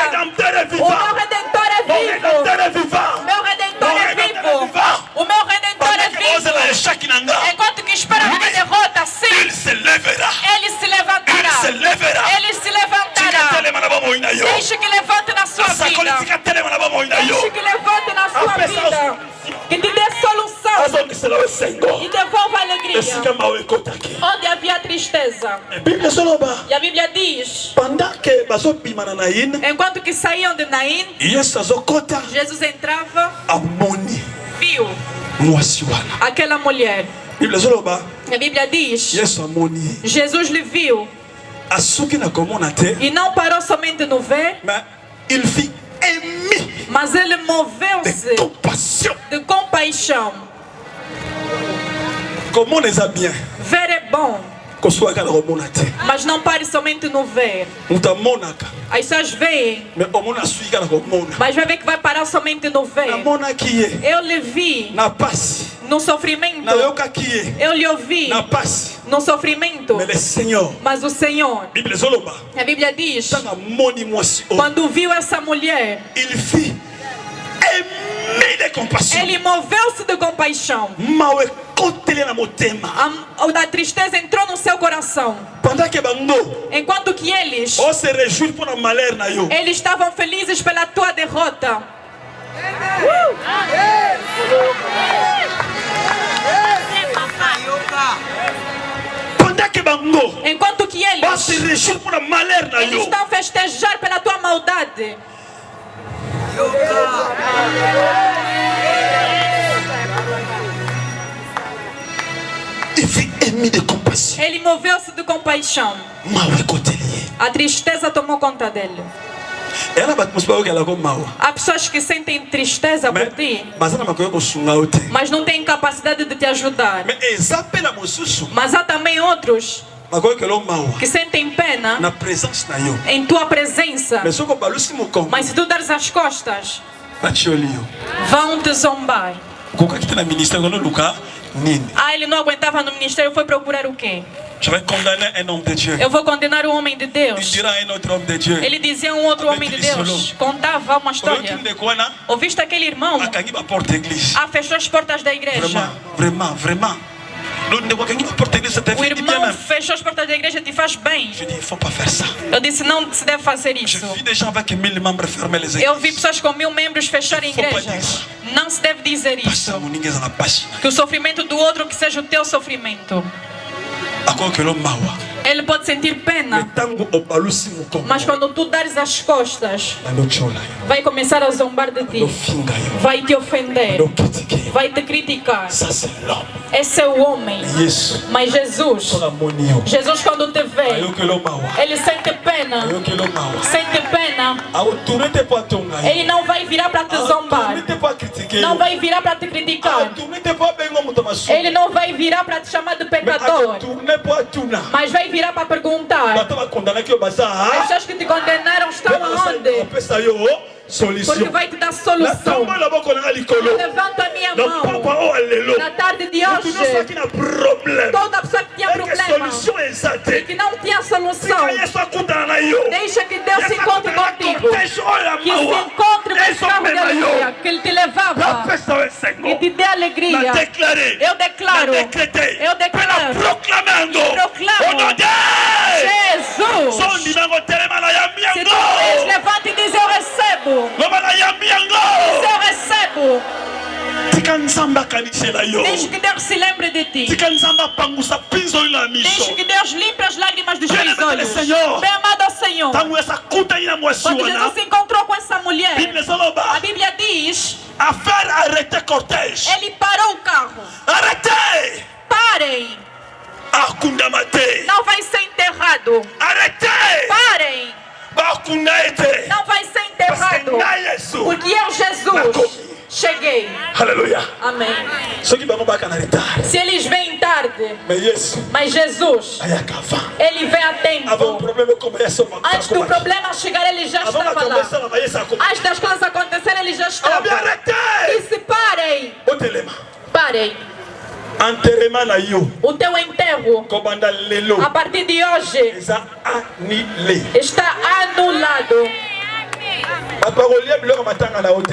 Redentor é vivo. Meu Redentor é vivo. O meu Redentor é vivo. Enquanto que espera a minha derrota, sim, Ele se levantará. Ele se levantará. Deixe que levante na sua vida. Deixe que levante na sua vida. Que te dê solução e devolva a alegria onde havia tristeza. E a Bíblia diz: enquanto que saíam de Naim, Jesus entrava, viu aquela mulher. A Bíblia diz: Jesus lhe viu e não parou somente no ver, mas ele moveu-se de compaixão. Ver é bom, mas não pare somente no ver. As pessoas veem, mas vai ver que vai parar somente no ver. Eu lhe vi no sofrimento, eu lhe ouvi no sofrimento, mas o Senhor, a Bíblia diz, quando viu essa mulher, ele moveu-se de compaixão. A tristeza entrou no seu coração. Enquanto que eles estavam felizes pela tua derrota. Enquanto que eles estão a festejar pela tua maldade. Ele moveu-se de compaixão. A tristeza tomou conta dele. Há pessoas que sentem tristeza por ti, mas não têm capacidade de te ajudar. Mas há também outros que sentem pena em tua presença, mas se tu dares as costas, vão te zombar. Ele não aguentava no ministério, foi procurar o quê? Eu vou condenar o homem de Deus. Ele dizia um outro homem de Deus, contava uma história. Ouviste aquele irmão? Fechou as portas da igreja. O irmão fechou as portas da igreja, te faz bem. Eu disse: não se deve fazer isso. Eu vi pessoas com 1000 membros fecharem igrejas. Não se deve dizer isso. Que o sofrimento do outro que seja o teu sofrimento. Ele pode sentir pena, mas quando tu dares as costas, vai começar a zombar de ti, vai te ofender, vai te criticar. Esse é o homem. Mas Jesus quando te vê, ele sente pena. Ele não vai virar para te zombar, não vai virar para te criticar, ele não vai virar para te chamar de pecador, mas vai virar para perguntar: as pessoas que te condenaram estão aonde? Porque vai te dar solução. Levanta a minha mão. Na tarde de hoje, toda pessoa que tinha problema e que não tinha solução, deixa que Deus se encontre contigo. Que se encontre com o carro de alegria que Ele te levava e te dê alegria. Eu declaro, proclamo Jesus. Se tu levanta e diz: eu recebo. Eu recebo. Deixa que Deus se lembre de ti. Deixa que Deus limpe as lágrimas dos teus olhos. Bem amado Senhor. Quando Jesus se encontrou com essa mulher, a Bíblia diz: ele parou o carro. Parem. Não vai ser enterrado. Parem. Não vai ser enterrado. Porque eu, Jesus, cheguei. Aleluia. Amém. Se eles vêm tarde, mas Jesus, ele vem a tempo. Antes do problema chegar, ele já estava lá. Antes das coisas acontecerem, ele já estava. E se parem. Parem. O teu enterro, a partir de hoje, está anulado.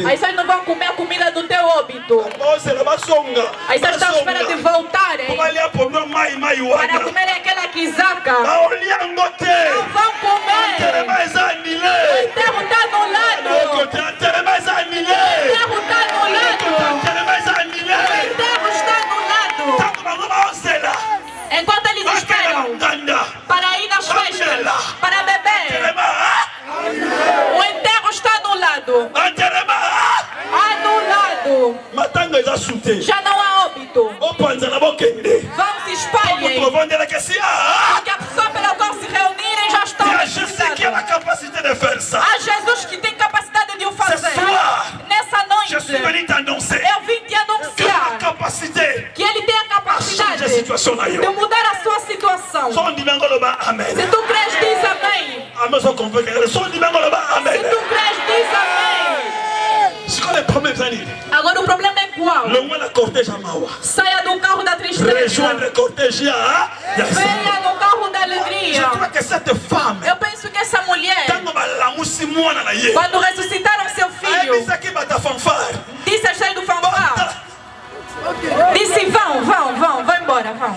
Aí vocês não vão comer a comida do teu óbito. Aí vocês estão esperando de voltarem para comer aquela quizaca. Não vão comer. O enterro está anulado. O enterro está anulado. O enterro está anulado. Enquanto eles esperam para ir nas festas, para beber, o enterro está anulado. Anulado. Já não há óbito. Vão se espalhem. Porque a pessoa pela qual se reunirem já está realizada. Há Jesus que tem capacidade de o fazer. Nessa noite, eu vim te anunciar que ele tem a capacidade de mudar a sua situação. Se tu crês, diz amém. Se tu crês, diz amém. Agora o problema é qual? Saia do carro da tristeza. Venha no carro da alegria. Eu penso que essa mulher, quando ressuscitaram seu filho, disse a cheio do fanfar, disse: vão embora, vão.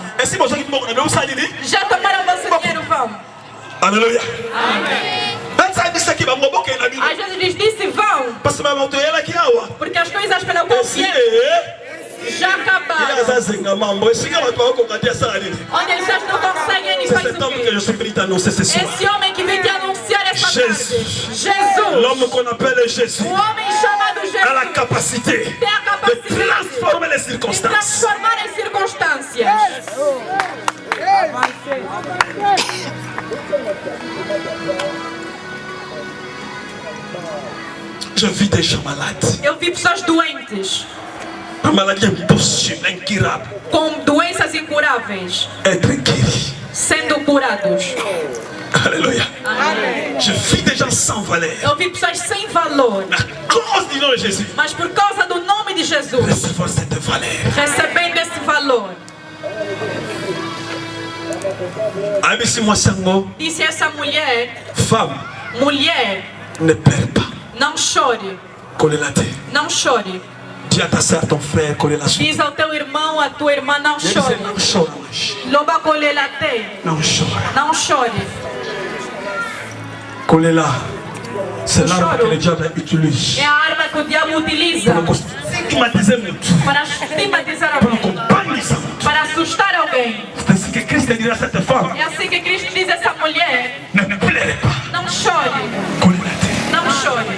Já tomaram vosso dinheiro, vão. Aleluia. Amém. Às vezes eles disse: vão, porque as coisas pela qual já acabaram. Onde eles não conseguem, ele faz o quê? Esse homem que vem te anunciar essa tarde, Jesus, o homem chamado Jesus, tem a capacidade de transformar as circunstâncias. Je vis des gens malades. Eu vi pessoas doentes, A maladie impossible, incurable. Com doenças incuráveis, Être guéri. Sendo curados. Alléluia. Amém. Je vis des gens sans valeur. Eu vi pessoas sem valor. À cause du nom de Jésus. Mas por causa do nome de Jesus, recevons cette valeur. Recebendo esse valor. Disse essa mulher: femme, mulher, ne pleure pas. Não chore. Não chore. Dis à ta soeur, ton frère, diz ao teu irmão, à tua irmã: não chore. Não chore. Não chore. Não chore. C'est l'arme que le diable utilise. É a arma que o diabo utiliza para estigmatizar alguém, para assustar alguém. É assim que Cristo diz a essa femme. É assim que Cristo diz a essa mulher: não chore. Não chore.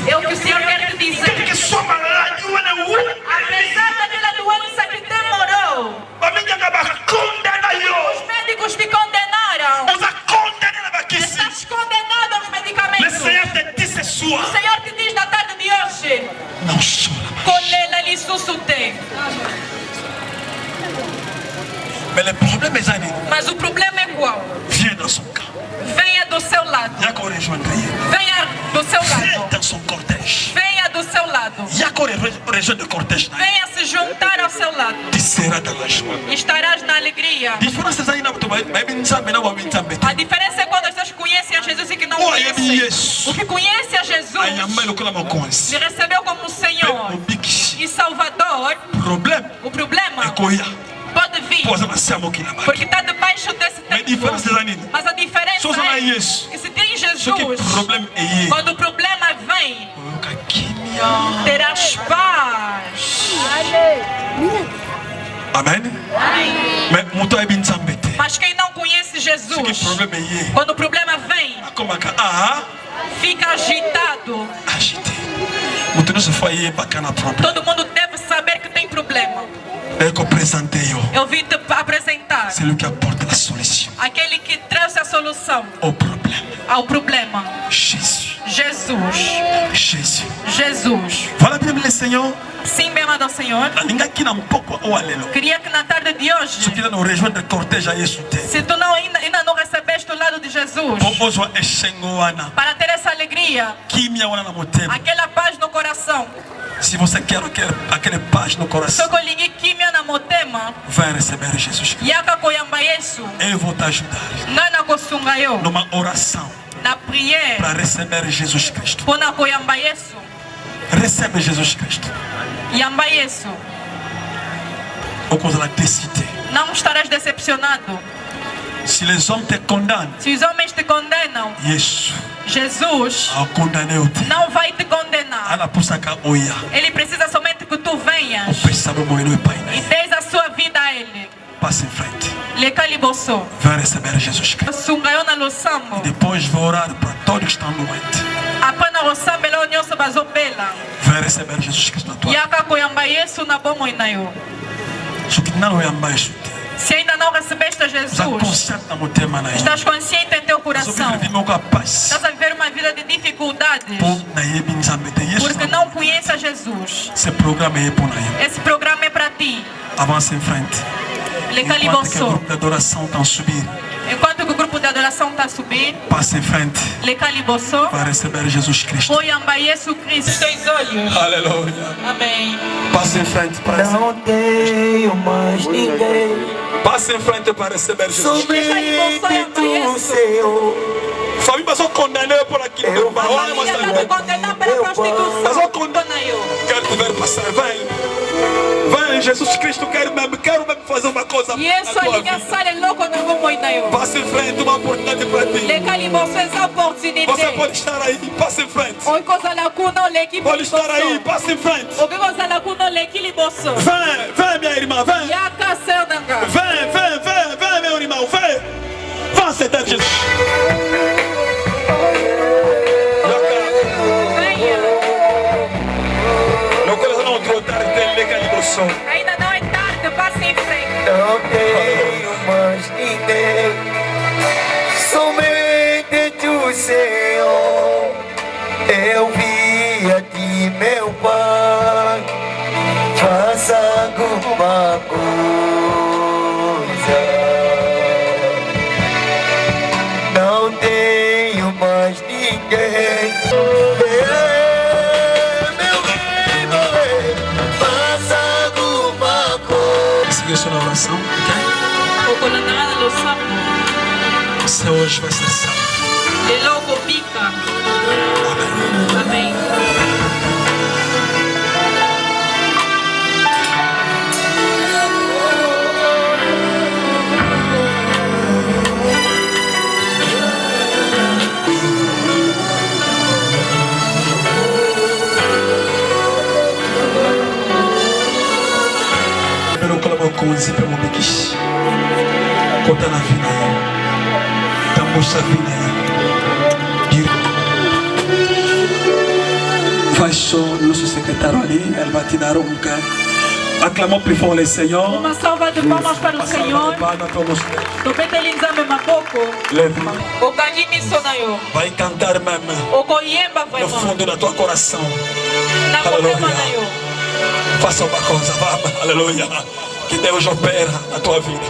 É o que o Senhor quer te dizer. Apesar daquela doença que demorou, os médicos te condenaram. Estás condenado aos medicamentos. O Senhor te diz na tarde de hoje: não chora. Mas o problema é qual? Venha do seu lado. Venha do seu lado. Venha do seu lado. Venha se juntar ao seu lado. Estarás na alegria. A diferença é quando as pessoas conhecem a Jesus e que não conhecem. O que conhece a Jesus me recebeu como Senhor e Salvador. O problema pode vir porque está debaixo desse tempo. Mas a diferença é que se tem Jesus, quando o problema vem, terás paz. Amen. Mas quem não conhece Jesus, quando o problema vem, fica agitado. Todo mundo deve saber que tem problema. Eu vim te apresentar aquele que trouxe a solução ao problema. Jesus. Voilà bien le Seigneur. Sim, bem amado Senhor. Queria que na tarde de hoje, se tu ainda não recebeste o lado de Jesus, para ter essa alegria, aquela paz no coração, se você quer aquela paz no coração, vai receber Jesus Cristo. Eu vou te ajudar numa oração para receber Jesus Cristo. Recebe Jesus Cristo. Não estarás decepcionado. Se les hommes te condamnent, se os homens te condenam, Jesus não vai te condenar. Ele precisa somente que tu venhas e des a sua vida a Ele. Passe em frente. Vai receber Jesus Cristo. E depois vou orar para todos que estão doentes. Vai receber Jesus Cristo na tua vida. Se ainda não recebeste a Jesus, estás consciente em teu coração, estás a viver uma vida de dificuldades, porque não conheces a Jesus. Esse programa é para ti. Avance em frente. Enquanto que o grupo de adoração está a subir, passe em frente. Vai receber Jesus Cristo. Aleluia. Amém. Passe em frente para receber. Não tenho mais ninguém. Passe em frente para receber Jesus Cristo. Somente tu, Senhor. Família, mas eu condenei por aquilo que eu vou. Olha, mas está condenado pela prostituição. Quero te ver passar. Vem, Jesus Cristo, quero mesmo fazer uma coisa. Passe em frente, uma oportunidade para ti. Você pode estar aí, passe em frente. Pode estar aí, passe em frente. Vem, minha irmã, vem. Vem, meu irmão, vem. Vá aceitar Jesus. Ainda não é tarde, passe em frente. Não tenho mais ninguém, somente tu, Senhor. Eu vi a ti, meu Pai, faça alguma coisa. Não tenho mais ninguém. Isso na oração, ok? Você hoje vai ser salvo. Amém. Konzi pe mobikis kota na vida tambusha vida vai show nosso secretário ali, ele vai te dar um lugar. Acclamons plus fort le Seigneur. Uma salva de palmas para o Senhor. Vai cantar mesmo no fundo do teu coração. Aleluia. Faça uma coisa, vamos, aleluia. Que Deus opera na tua vida.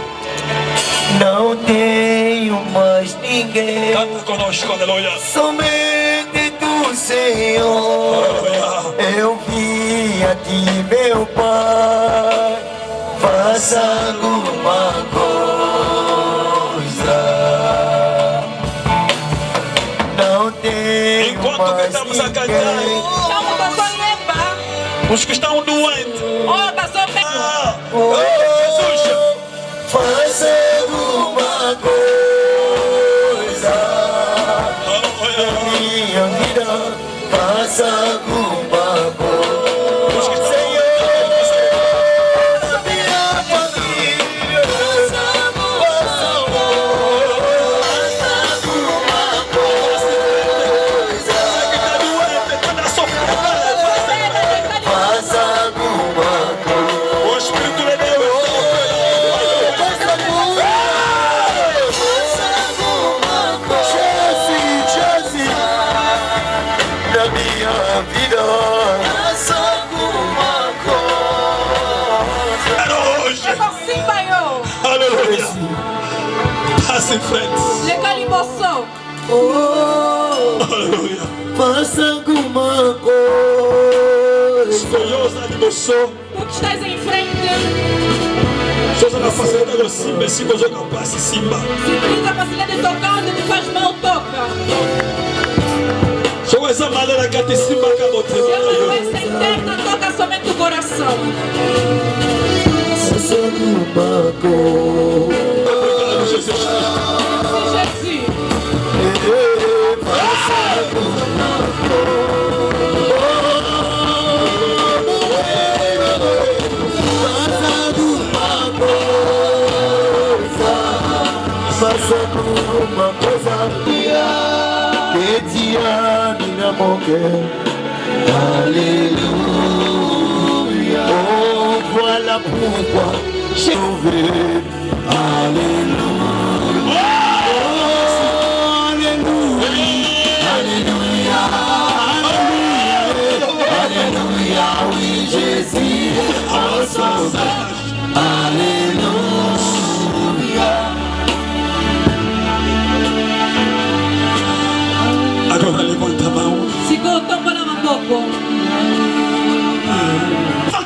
Não tenho mais ninguém. Canta conosco, aleluia. Somente tu, Senhor. Aleluia. Eu vi a ti, meu Pai, faça alguma coisa. Não tenho enquanto mais estamos ninguém. A cantar, os que estão doentes, Jesus, faz alguma coisa. Minha vida, faz alguma coisa. Senhor, Les Calibosso. Alléluia. Tu que estás em frente. Se tu tens a facilidade de tocar, onde te faz mal, toca. Se a doença interna, toca somente o coração. Obrigado, Jesus. Uma coisa que te anima, alléluia. Oh, voilà pourquoi je veux, alléluia. Oh, alléluia, alléluia, alléluia, oui, Jésus, mon sauveur, alléluia. Agora levanta a mão. Segura, toma na mão.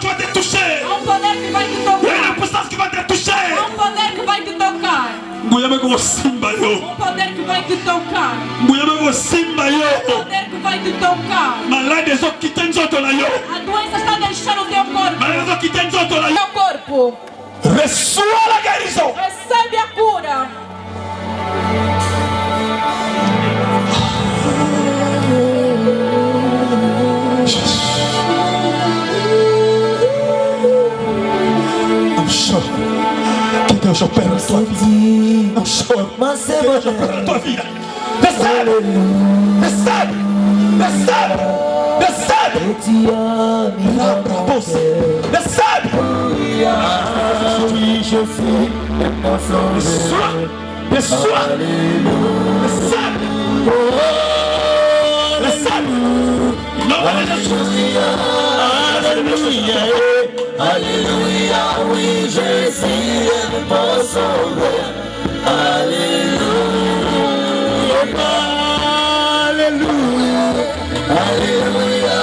Tu vai te toucher. Há poder que vai te tocar. É a puissance que vai te toucher. Há poder que vai te tocar. Mulher com simba yo. Poder que vai te tocar. Mulher com simba yo. Poder que vai te tocar. Malade só que tem outro lá yo. A doença está deixando o teu corpo. Malade só que tem outro lá yo. Teu corpo. Reçoa a guérison. Recebe a cura. Que Deus opera na tua vida. Não chora. Que Deus opera na tua vida. Recebe. Recebe. Recebe. Recebe. Recebe. Reçoa. Recebe. Recebe. Não vai Alléluia, oui, Jésus est mon sauveur. Alléluia, alléluia, alléluia,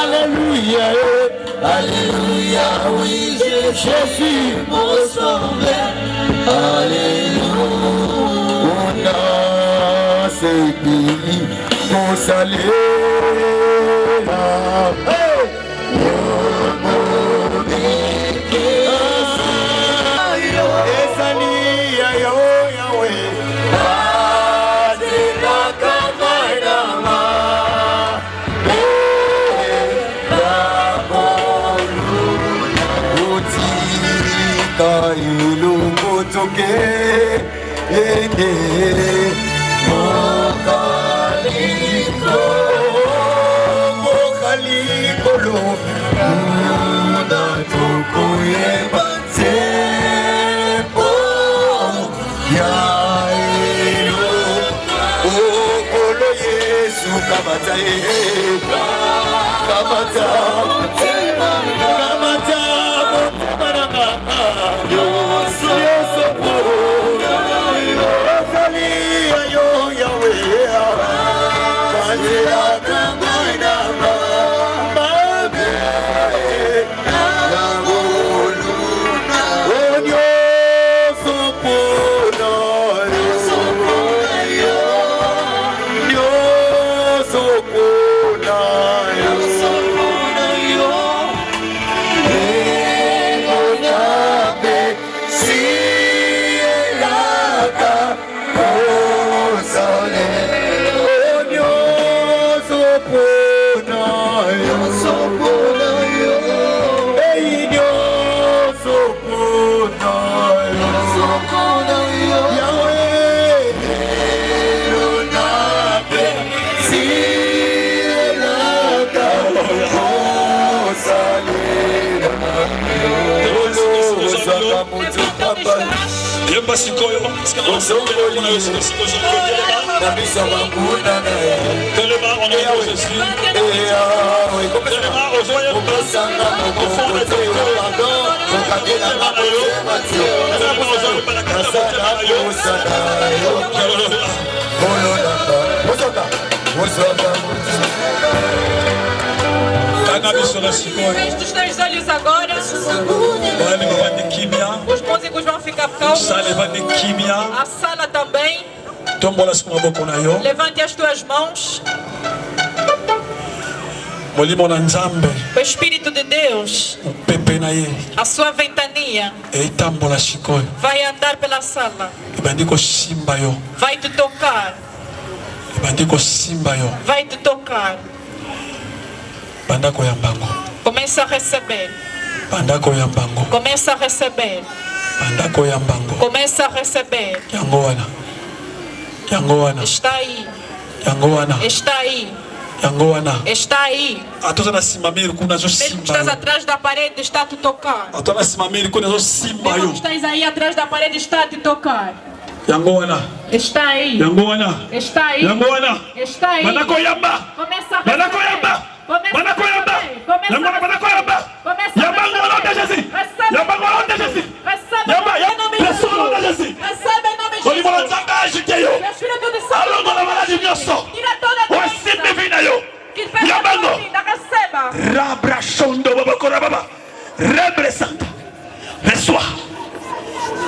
alléluia, alléluia, oui, Jésus mon sauveur. Alléluia, c'est béni, mon salut. Feche os teus olhos agora. Os músicos vão ficar calmos. A sala também. Levante as tuas mãos. O Espírito de Deus, a sua ventania, vai andar pela sala. Vai te tocar. Vai te tocar. Começa a receber. Começa a receber. Começa a receber. Está aí. Está aí. Está aí. Mesmo que estás atrás da parede, está a te tocar. Mesmo que estás aí atrás da parede, está a te tocar. Está aí. Está aí. Está aí. Começa a receber.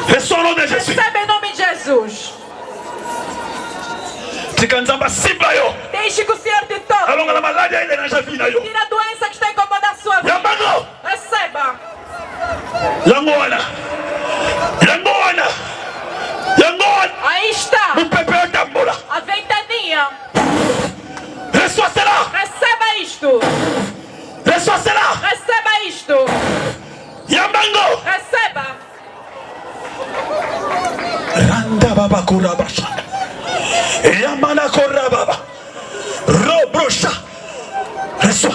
Reçois au nom de Jésus. Recebe em nome de Jesus. Deixe que o Senhor te toque. Tira a doença que está incomodando a sua vida. Receba. Aí está. A ventania. Receba isto. Receba isto. Receba. Randa baba kurabasha. Yamana korababa. Robrosha. Reçois.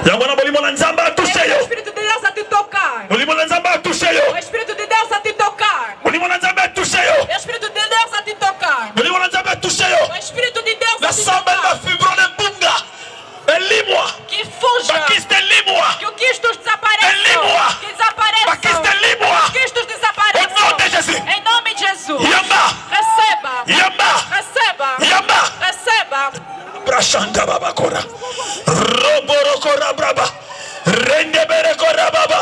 Yamana bolimola nzamba touché yo. O Espírito de Deus a te tocar. Bolimola nzamba touché yo. O Espírito de Deus a te tocar. Bolimola nzamba touché yo. O Espírito de Deus a te tocar. Bolimola nzamba touché yo. O Espírito de Deus a La te samba tocar. la fibrone bunga. Elimwa. Que fuja. Bakiste elimwa. Que o quistos desapareçam. Elimwa. Que desapareçam. Bakiste elimwa. Que os quistos desapareçam. Au nom de Jésus. Em nome de Jesus. Yamba. Receba. Yamba. Receba. Yamba. Receba. Brashanda baba kora. Roboro kora braba. Rende bere kora baba.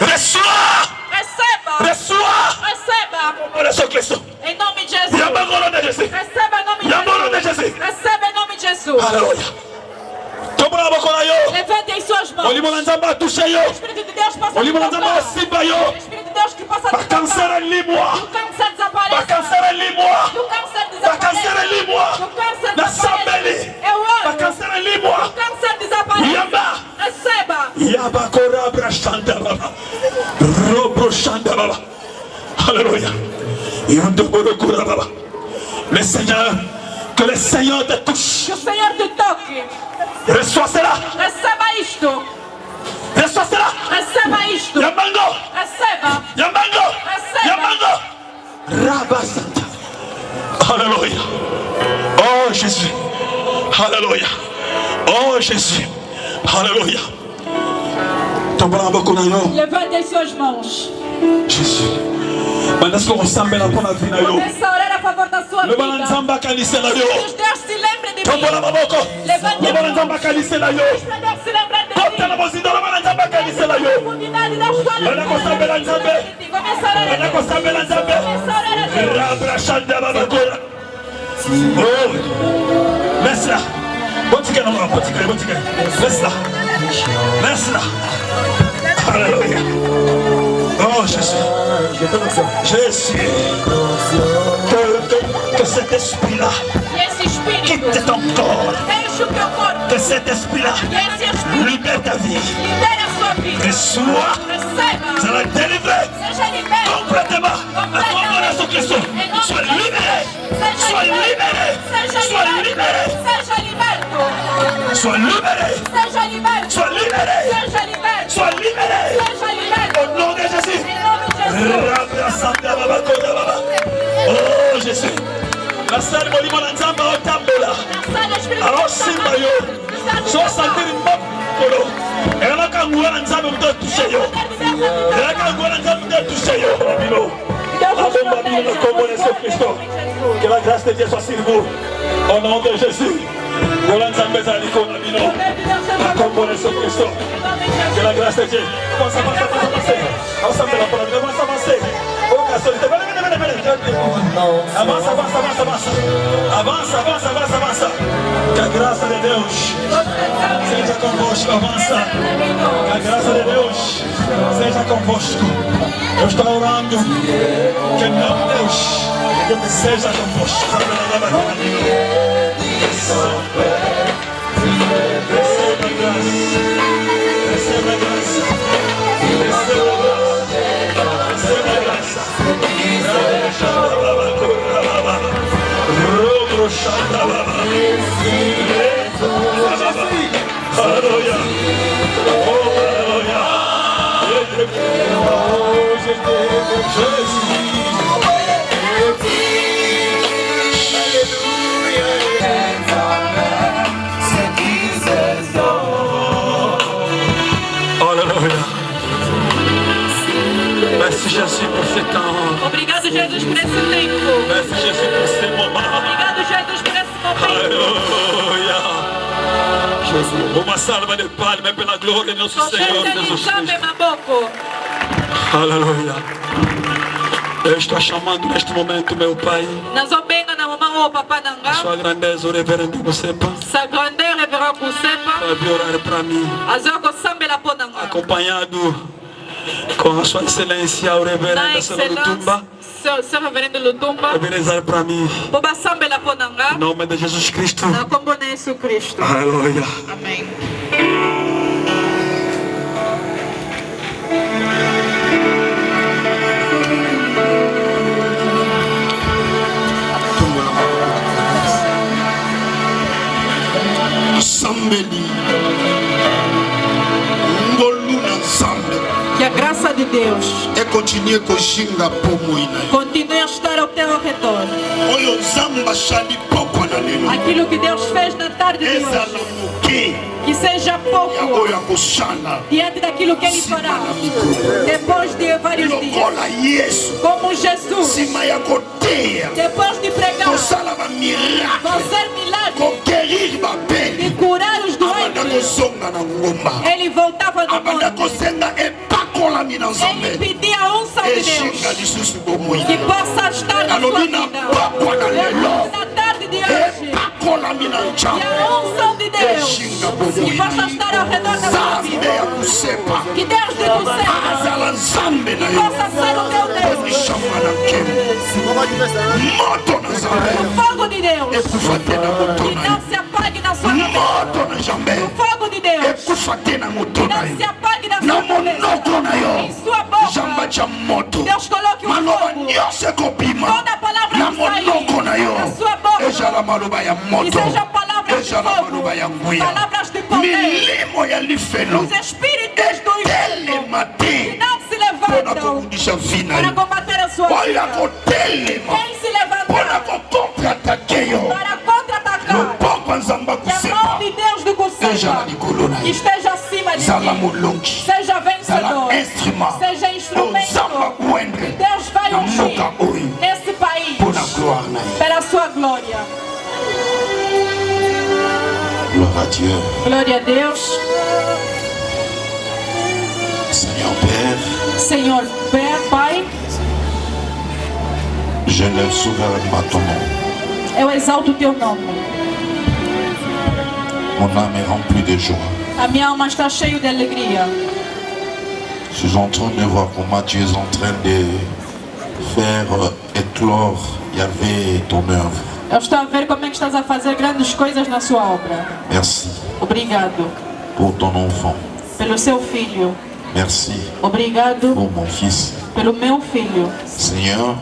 Reçois. Receba. Reçois. Receba. Reçois Cristo. Em nome de Jesus. Yamba au nom de Jésus. Receba em nome de Yamba au nom de Jesus. Jésus. Receba em nome de Jesus. Alléluia. Tombola bakona yo. Levantem suas mãos. Olimola nzamba touché yo. O Espírito de Deus passa a Olimola nzamba tocar. simba yo. O Espírito de Deus que passa a Ba tocar. cancer elimwa. Que o câncer desapareça. Ba cancer elimwa. Que o câncer Ba cancer desapareça. elimwa. Que o câncer Na desapareça. sambeli. Eu Ba oro. cancer Que elimwa. o câncer desapareça. Yamba. Receba. Yaba kora brashanda baba. Robro shanda baba. Alléluia. Yondo boro kora baba. Le Seigneur, que le Seigneur te touche. Que o Senhor te toque. Reçois cela. Receba isto. Reçois cela. Receba isto. Yamango. Receba. Yamango. Receba. Yamango. Rabasanta. Alléluia. Oh Jésus. Alléluia. Oh Jésus. Alléluia. Tombola boko na yo. Levantem suas mãos. Jésus. Mandasko kosambela mpona vina yo. Começa a orar a favor da sua Le bala vida. nzamba kanisela yo. Que Deus se lembre de mim. Tombola maboko. Levante Le as bala mãos. nzamba kanisela yo. Que Deus se lembre de Kota na mim. mozindo le bala nzamba kanisela yo. Profundidade da sua Bana kosambela nzambe. Começa a orar a Bana Deus. kosambela nzambe. Começa a orar a Deus. Rabra shanda babakora. Oh. Laisse là. Botika na mwa, botika. Laisse là. Laisse là. Alléluia. Oh Jésus. Jésus. Que cet esprit-là E esse espírito quitte ton corps. deixe o teu corpo. Que cet esprit-là E esse espírito libère ta vie. libere a sua vida. Reçois. Receba. Ça va te délivrer Seja liberto. complètement. À toi, mon Jésus Christ. Sois libéré. Sois libéré. Sois libéré. Seja liberto. Sois libéré. Seja liberto. Sois libéré. Seja liberto. Sois libéré. Seja liberto. Au nom de Jésus. Em nome de Jesus. Rabra sanda babakora baba. Oh Jésus. La salle molimo na nzamba otambola. Na sala, Espírito Alors Santo simba yo. So sentir mokolo. Elaka ngwana nzambe mto touché yo. Elaka ngwana nzambe mto touché yo. Bino. Deus nos proteja. Que la grâce de Dieu soit sur vous. Au nom de Jésus. Que la grâce de Dieu. Avance. Que a graça de Deus seja convosco. Avança. Que a graça de Deus seja convosco. Eu estou orando que em nome de Deus seja convosco. Receba graça. Receba graça. Receba graça. Aleluia. Merci Jésus pour ce temps. Obrigado, Jesus, por esse tempo. Merci Jésus pour ce moment. Obrigado, Jesus, por esse momento. Aleluia. Uma salva de palmas pela glória de nosso Senhor Jesus Cristo. Aleluia. Eu estou chamando neste momento meu Pai. A sua grandeza, o reverendo Kusepa. Para orar para mim. Acompanhado com a sua excelência, o reverendo Lutumba. Vai rezar para mim. Em nome de Jesus Cristo. Aleluia. Amém. Que a graça de Deus continue a estar ao teu redor. Aquilo que Deus fez na tarde de hoje, que seja pouco diante daquilo que Ele fará depois de vários dias. Como Jesus, depois de pregar, fazer milagres e curar os doentes, Ele voltava do monte. Ele pedia a unção de Deus que possa estar na sua vida. Na tarde de hoje, e a unção de Deus que possa estar ao redor da sua vida. Que Deus te conceda, que possa ser o teu Deus. O fogo de Deus que não se apague na sua cabeça. O fogo de Deus que não se apague na sua cabeça. Em sua boca, Deus coloque um fogo. Toda palavra que sair da sua boca, que seja palavras de fogo, palavras de poder. Os espíritos do inferno que não se levantam para combater a sua vida. Quem se levantar para contra-atacar, que a mão de Deus do Kusepa esteja acima de ti. Seja vencedor, seja instrumento que Deus vai ungir nesse país pela sua glória. Glória a Deus. Senhor Pai, je lève souverainement ton nom. Eu exalto o teu nome. Mon âme est remplie de joie. A minha alma está cheia de alegria. Je suis en train de voir comment tu es en train de faire éclore, Yahvé, ton œuvre. Eu estou a ver como é que estás a fazer grandes coisas na sua obra. Merci. Obrigado. Pour ton enfant. Pelo seu filho. Merci. Obrigado. Pour mon fils. Pelo meu filho. Senhor,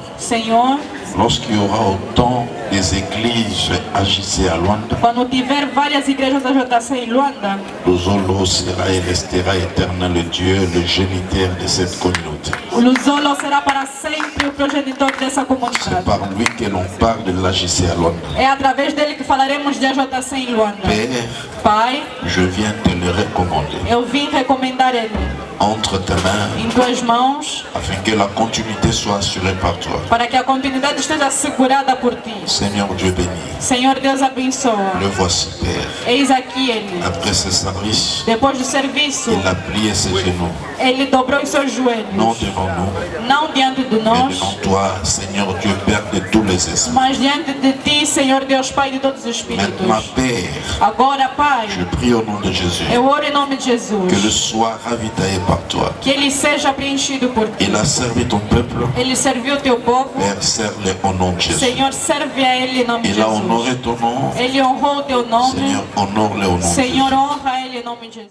lorsqu'il y aura autant des églises à JC à Luanda, quando tiver várias igrejas da JC em Luanda, le Zolo sera et restera éternel le Dieu, le géniteur de cette communauté. O Luzolo será para sempre o progenitor dessa comunidade. C'est par lui que l'on parle de l'AJC à Luanda. É através dele que falaremos de AJC em Luanda. Père, Pai, je viens te le recommander. Eu vim recomendar ele. entre tes mains, em tuas mãos, afin que la continuité soit assurée par toi. para que a continuidade esteja assegurada por ti. Seigneur Dieu béni, Senhor Deus abençoa. le voici Père. Eis aqui ele. Après ce service, Depois do serviço, il a plié ses genoux, ele dobrou os seus joelhos. non devant nous, Não diante de mais nós, devant toi, Seigneur Dieu Père de tous les esprits. mas diante de ti, Senhor Deus Pai de todos os espíritos. Maintenant, Père, Agora, Pai, je prie au nom de Jésus, eu oro em nome de que le Jesus. soit ravitaillé par toi. Que ele seja preenchido por ti. Il a servi ton peuple, Ele serviu o teu povo. Père, serre-le au nom de Jésus. Senhor, serve a ele em nome de Il a honoré Jesus. ton nom, Ele honrou o teu nome. Seigneur, honore-le au nom de Jésus. Senhor, honra ele em nome de Jesus.